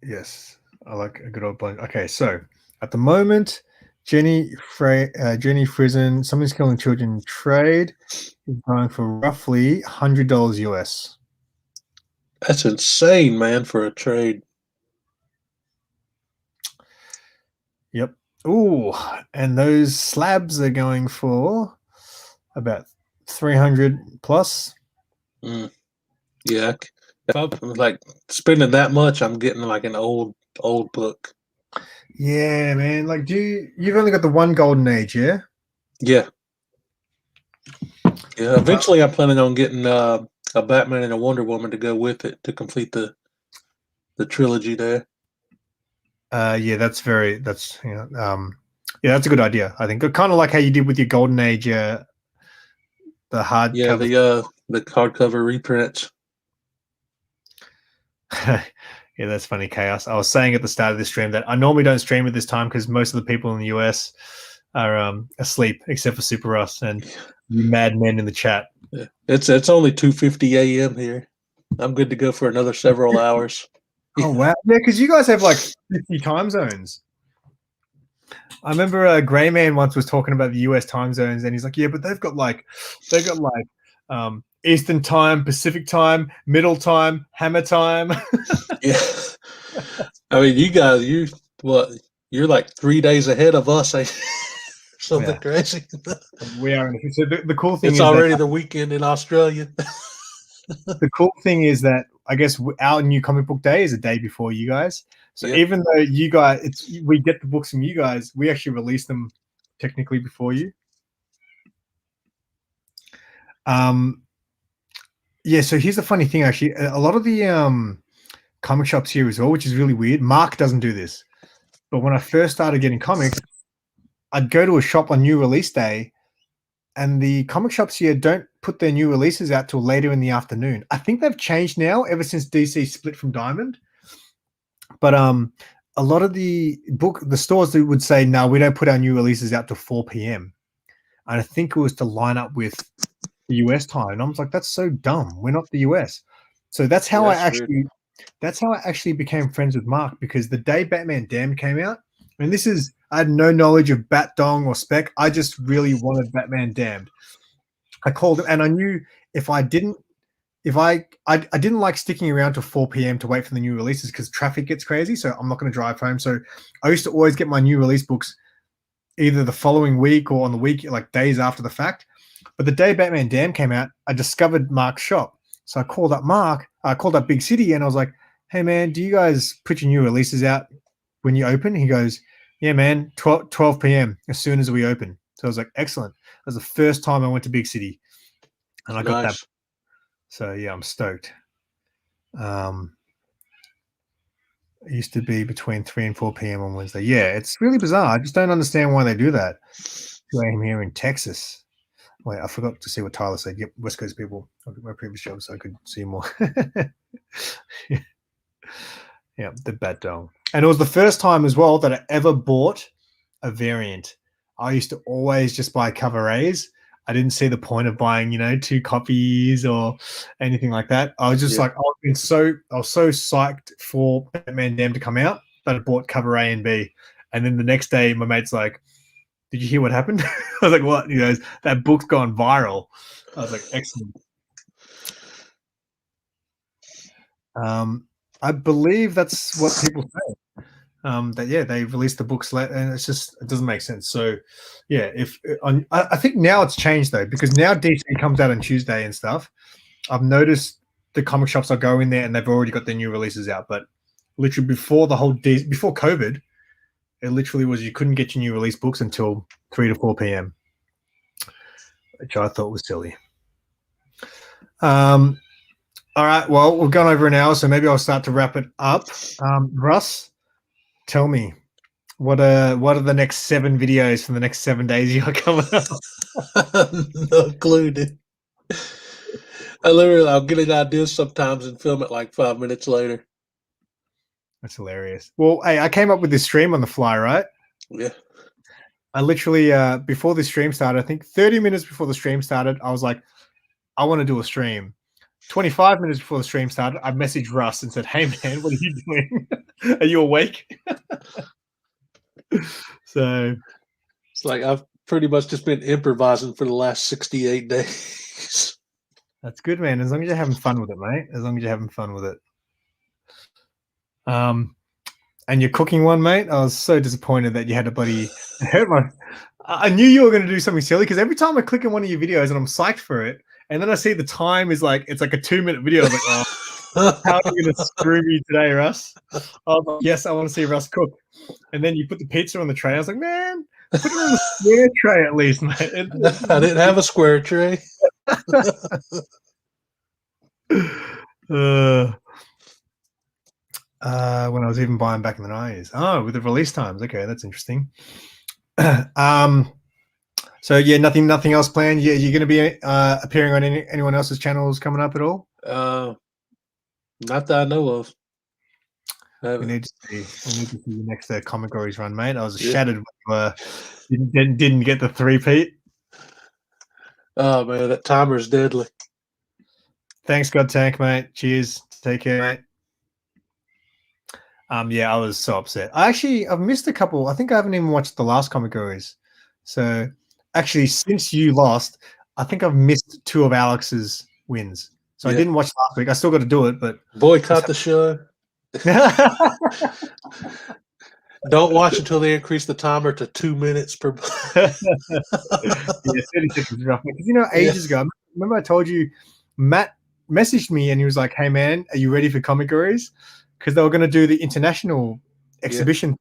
Speaker 1: Yes, I like a good old bunch. Okay, so at the moment, Jenny Prison, Something's Killing Children trade is going for roughly $100 US.
Speaker 2: that's insane, man, for a trade.
Speaker 1: Yep. Ooh, and those slabs are going for about 300 plus.
Speaker 2: Yeah, if I'm like spending that much, I'm getting like an old book.
Speaker 1: Yeah, man. Like, you've only got the one golden age, yeah?
Speaker 2: Yeah, yeah. Eventually, I'm planning on getting a Batman and a Wonder Woman to go with it to complete the trilogy there.
Speaker 1: Yeah, yeah, that's a good idea. I think kind of like how you did with your golden age, the
Speaker 2: Yeah,
Speaker 1: hardcover.
Speaker 2: the hardcover reprints.
Speaker 1: Yeah, that's funny, Chaos. I was saying at the start of this stream that I normally don't stream at this time because most of the people in the US are asleep, except for SuperRus and you madmen in the chat.
Speaker 2: Yeah. It's only 2:50 a.m. here. I'm good to go for another several hours.
Speaker 1: Oh wow, yeah, because you guys have like 50 time zones. I remember Gray Man once was talking about the US time zones, and he's like, "Yeah, but they've got like Eastern time, Pacific time, Middle time, Hammer time."
Speaker 2: Yeah, I mean, you what? You're like 3 days ahead of us. Something
Speaker 1: Yeah,
Speaker 2: crazy.
Speaker 1: we are. So the cool thing
Speaker 2: It's
Speaker 1: is that
Speaker 2: already the weekend in Australia.
Speaker 1: I guess our new comic book day is a day before you guys. So
Speaker 2: Yeah,
Speaker 1: even though you guys, we get the books from you guys, we actually release them technically before you. Yeah. So here's the funny thing. Actually, a lot of the comic shops here as well, which is really weird. Mark doesn't do this, but when I first started getting comics, I'd go to a shop on new release day, and the comic shops here don't put their new releases out till later in the afternoon. I think they've changed now ever since DC split from Diamond. But a lot of the stores that would say, no, we don't put our new releases out till 4 p.m. And I think it was to line up with the US time. And I was like, that's so dumb. We're not the US. So
Speaker 2: yeah, that's weird.
Speaker 1: that's how I actually became friends with Mark, because the day Batman Damned came out, and I had no knowledge of Bat Dong or Spec. I just really wanted Batman Damned. I called him, and I knew if I didn't, if I didn't like sticking around till 4 p.m. to wait for the new releases because traffic gets crazy. So I'm not going to drive home. So I used to always get my new release books either the following week or on the week, like days after the fact. But the day Batman Damned came out, I discovered Mark's shop. So I called up Mark, I called up Big City, and I was like, hey, man, do you guys put your new releases out when you open? He goes, yeah, man, 12 p.m. as soon as we open. So I was like, excellent. That was the first time I went to Big City, and I got that.
Speaker 2: Nice.
Speaker 1: So, yeah, I'm stoked. It used to be between 3 and 4 p.m. on Wednesday. Yeah, it's really bizarre. I just don't understand why they do that. 2 a.m. here in Texas. Wait, I forgot to see what Tyler said. Yep, West Coast people. I got my previous job so I could see more. Yeah, the Bat Dong. And it was the first time as well that I ever bought a variant. I used to always just buy cover A's. I didn't see the point of buying, 2 copies or anything like that. I was just
Speaker 2: Yeah,
Speaker 1: like, I was so psyched for Batman Damned to come out that I bought cover A and B. And then the next day, my mate's like, did you hear what happened? I was like, what? He goes, that book's gone viral. I was like, excellent. I believe that's what people say. That they released the books late, and it doesn't make sense. So, yeah, I think now it's changed though, because now DC comes out on Tuesday and stuff. I've noticed the comic shops I go in there and they've already got their new releases out. But literally before before COVID, it literally was you couldn't get your new release books until 3 to 4 p.m., which I thought was silly. All right, well, we've gone over an hour, so maybe I'll start to wrap it up. Russ, tell me, what are the next 7 videos for the next 7 days you got coming up?
Speaker 2: no clue, dude. I'll get an idea sometimes and film it like 5 minutes later.
Speaker 1: That's hilarious. Well, hey, I came up with this stream on the fly, right?
Speaker 2: Yeah.
Speaker 1: I literally, before the stream started, I think 30 minutes before the stream started, I was like, I want to do a stream. 25 minutes before the stream started, I messaged Russ and said, hey, man, what are you doing? Are you awake? So
Speaker 2: It's like I've pretty much just been improvising for the last 68 days.
Speaker 1: that's good, man. As long as you're having fun with it, mate. As long as you're having fun with it. and you're cooking one, mate. I was so disappointed that you had to bloody hurt my. I knew you were going to do something silly because every time I click on one of your videos and I'm psyched for it, and then I see the time is like it's like a 2-minute video. I was like, oh, how are you going to screw me today, Russ? I was like, yes, I want to see Russ cook. And then you put the pizza on the tray. I was like, man, put it on the square tray at least, mate.
Speaker 2: I didn't have a square tray.
Speaker 1: When I was even buying back in the 90s. Oh, with the release times. Okay, that's interesting. So yeah, nothing else planned. Yeah, you're going to be appearing on anyone else's channels coming up at all?
Speaker 2: Not that I know of.
Speaker 1: We need to see your next Comic Gories run, mate. I was shattered when you didn't get the 3-peat.
Speaker 2: Oh man, that timer is deadly.
Speaker 1: Thanks, God Tank, mate. Cheers. Take care, mate. Yeah, I was so upset. I've missed a couple. I think I haven't even watched the last Comic Gories. So actually, since you lost, I think I've missed 2 of Alex's wins. So I didn't watch last week. I still got to do it, but
Speaker 2: boycott the show. Don't watch until they increase the timer to 2 minutes per.
Speaker 1: Yeah, 30 seconds is rough. Because ages ago, remember I told you, Matt messaged me and he was like, "Hey man, are you ready for Comic Gories?" Because they were going to do the international exhibition,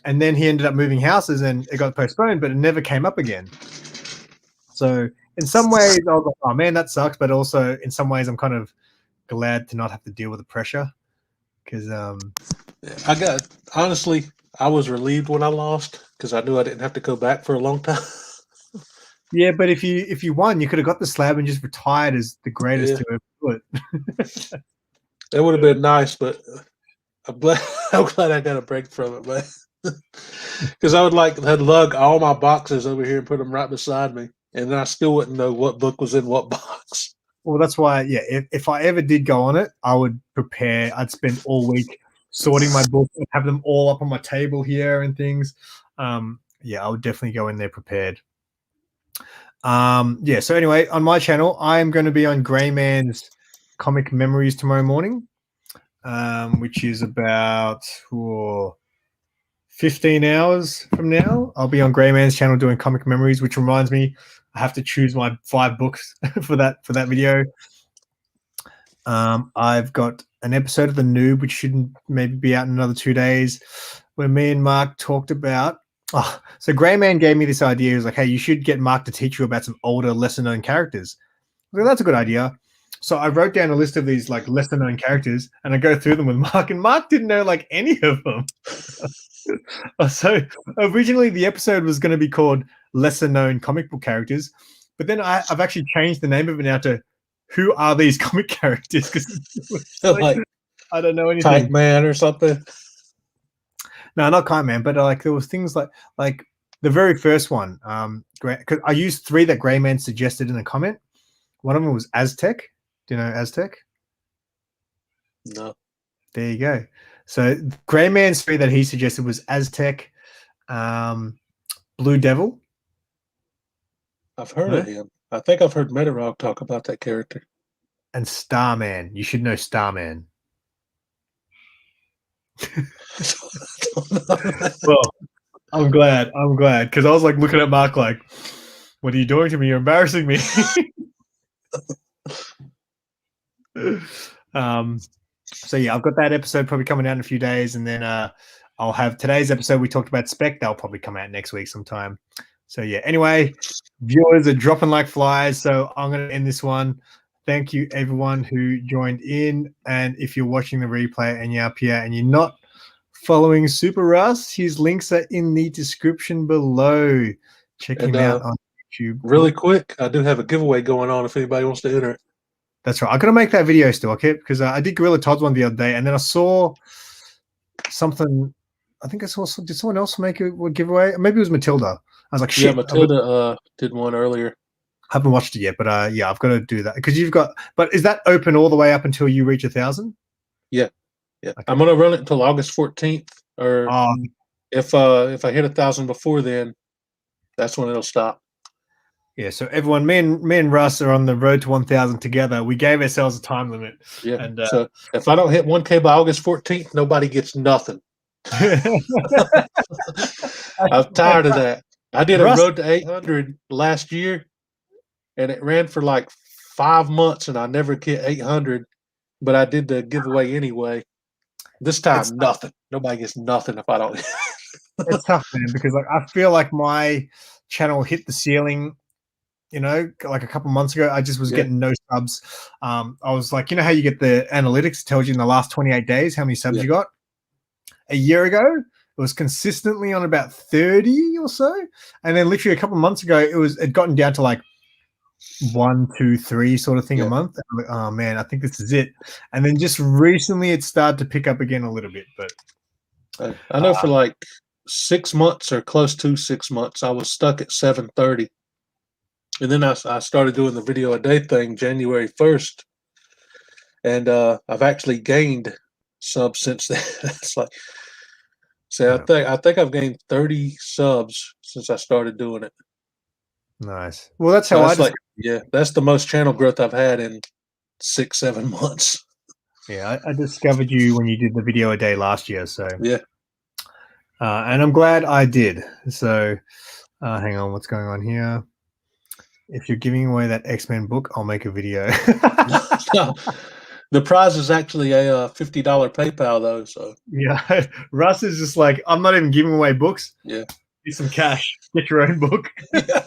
Speaker 1: and then he ended up moving houses and it got postponed, but it never came up again. So in some ways, I was like, "Oh man, that sucks," but also in some ways, I'm kind of glad to not have to deal with the pressure. Because
Speaker 2: honestly, I was relieved when I lost because I knew I didn't have to go back for a long time.
Speaker 1: Yeah, but if you won, you could have got the slab and just retired as the greatest to ever do it.
Speaker 2: That would have been nice, but I'm glad I got a break from it, man. Because I would had lug all my boxes over here and put them right beside me, and then I still wouldn't know what book was in what box.
Speaker 1: Well, that's why, if I ever did go on it, I would prepare. I'd spend all week sorting my books and have them all up on my table here and things. I would definitely go in there prepared. So anyway, on my channel, I'm going to be on Greyman's Comic Memories tomorrow morning, which is about 15 hours from now. I'll be on Greyman's channel doing Comic Memories, which reminds me, I have to choose my 5 books for that video. I've got an episode of The Noob, which should maybe be out in another 2 days, where me and Mark talked about. So Greyman gave me this idea. He was like, "Hey, you should get Mark to teach you about some older, lesser-known characters." I was like, that's a good idea. So I wrote down a list of these like lesser-known characters, and I go through them with Mark, and Mark didn't know like any of them. So originally the episode was going to be called Lesser Known Comic Book Characters, but then I've actually changed the name of it now to Who Are These Comic Characters? Because like, I don't know anything.
Speaker 2: Kite Man or something.
Speaker 1: No, not Kite Man, but like there was things like the very first one. Because I used 3 that Greyman suggested in a comment. One of them was Aztec. Do you know Aztec?
Speaker 2: No.
Speaker 1: There you go. So Greyman's 3 that he suggested was Aztec, Blue Devil.
Speaker 2: I've heard of him. I think I've heard Metarog talk about that character.
Speaker 1: And Starman. You should know Starman. Well, I'm glad because I was like looking at Mark like, "What are you doing to me? You're embarrassing me." So yeah, I've got that episode probably coming out in a few days, and then I'll have today's episode. We talked about Spec. That'll probably come out next week sometime. So yeah, anyway, viewers are dropping like flies, so I'm going to end this one. Thank you everyone who joined in, and if you're watching the replay and you're up here and you're not following SuperRus, his links are in the description below. Check him out on YouTube.
Speaker 2: Really quick, I do have a giveaway going on if anybody wants to enter it.
Speaker 1: That's right. I got to make that video still, okay? Because I did Gorilla Todd's one the other day, and then I saw something. I think I saw. Did someone else make a giveaway? Maybe it was Matilda. I was like, "Shit!"
Speaker 2: Yeah, Matilda did one earlier.
Speaker 1: I haven't watched it yet, but yeah, I've got to do that because you've got. But is that open all the way up until you reach 1,000?
Speaker 2: Yeah. Okay. I'm gonna run it until August 14th, or if I hit 1,000 before then, that's when it'll stop.
Speaker 1: Yeah, so everyone, me and Russ are on the road to 1,000 together. We gave ourselves a time limit.
Speaker 2: Yeah. And so if I don't hit 1K by August 14th, nobody gets nothing. I'm tired of that. I did a
Speaker 1: Russ,
Speaker 2: road to 800 last year, and it ran for like 5 months, and I never hit 800, but I did the giveaway anyway. This
Speaker 1: it's
Speaker 2: time, nothing. Nobody gets nothing if I don't.
Speaker 1: it's tough, man, because like I feel like my channel hit the ceiling, like a couple months ago. I just was
Speaker 2: Yeah,
Speaker 1: getting no subs. I was like, how you get the analytics tells you in the last 28 days how many subs
Speaker 2: yeah,
Speaker 1: you got. A year ago, it was consistently on about 30 or so, and then literally a couple months ago, it gotten down to like 1, 2, 3 sort of thing a
Speaker 2: yeah.
Speaker 1: month. I'm like, oh man, I think this is it. And then just recently, it started to pick up again a little bit, but
Speaker 2: I know for like 6 months or close to 6 months, I was stuck at 730. And then I started doing the video a day thing January 1st. And I've actually gained subs since then. It's like, say,
Speaker 1: yeah,
Speaker 2: I think I've gained 30 subs since I started doing it.
Speaker 1: nice. Well, that's
Speaker 2: So
Speaker 1: how I
Speaker 2: that's
Speaker 1: just
Speaker 2: like, yeah, that's the most channel growth I've had in 6, 7 months.
Speaker 1: yeah, I discovered you when you did the video a day last year. So,
Speaker 2: Yeah.
Speaker 1: and I'm glad I did. So, hang on, what's going on here? If you're giving away that X-Men book, I'll make a video.
Speaker 2: No, the prize is actually a $50 PayPal though. So
Speaker 1: Yeah, Russ is just like, I'm not even giving away books.
Speaker 2: yeah,
Speaker 1: Get some cash. Get your own book.
Speaker 2: yeah.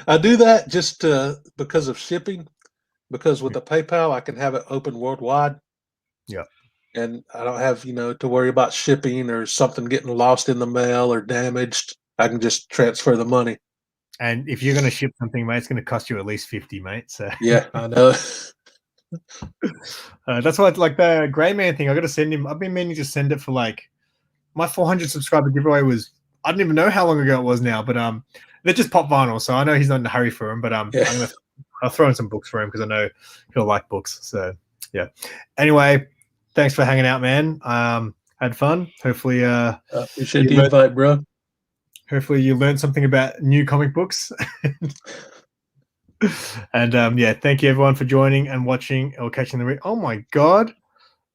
Speaker 2: I do that just because of shipping. Because with the PayPal, I can have it open worldwide,
Speaker 1: Yeah.
Speaker 2: and I don't have to worry about shipping or something getting lost in the mail or damaged. I can just transfer the money.
Speaker 1: And if you're going to ship something, mate, it's going to cost you at least 50, mate. So
Speaker 2: Yeah, I know.
Speaker 1: that's why, like the Gray Man thing, I got to send him. I've been meaning to send it for like my 400 subscriber giveaway was. I don't even know how long ago it was now, but they're just pop vinyl, so I know he's not in a hurry for them. But
Speaker 2: Yeah.
Speaker 1: I'll throw in some books for him because I know he'll like books. So yeah. Anyway, thanks for hanging out, man. Had fun. Hopefully,
Speaker 2: Appreciate the invite, bro.
Speaker 1: hopefully you learned something about new comic books. And yeah, thank you everyone for joining and watching or catching the. Oh my God,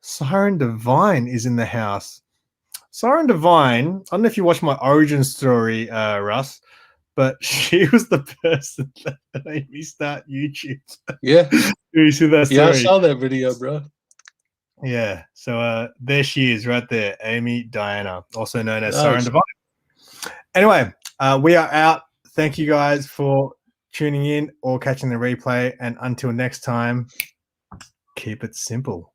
Speaker 1: Siren Divine is in the house. Siren Divine. I don't know if you watched my origin story, Russ, but she was the person that made me start YouTube.
Speaker 2: Yeah,
Speaker 1: You see that story?
Speaker 2: yeah, I saw that video, bro.
Speaker 1: Yeah. So there she is, right there, Amy Diana, also known as Siren
Speaker 2: Nice.
Speaker 1: Divine. Anyway, we are out. Thank you guys for tuning in or catching the replay. And until next time, keep it simple.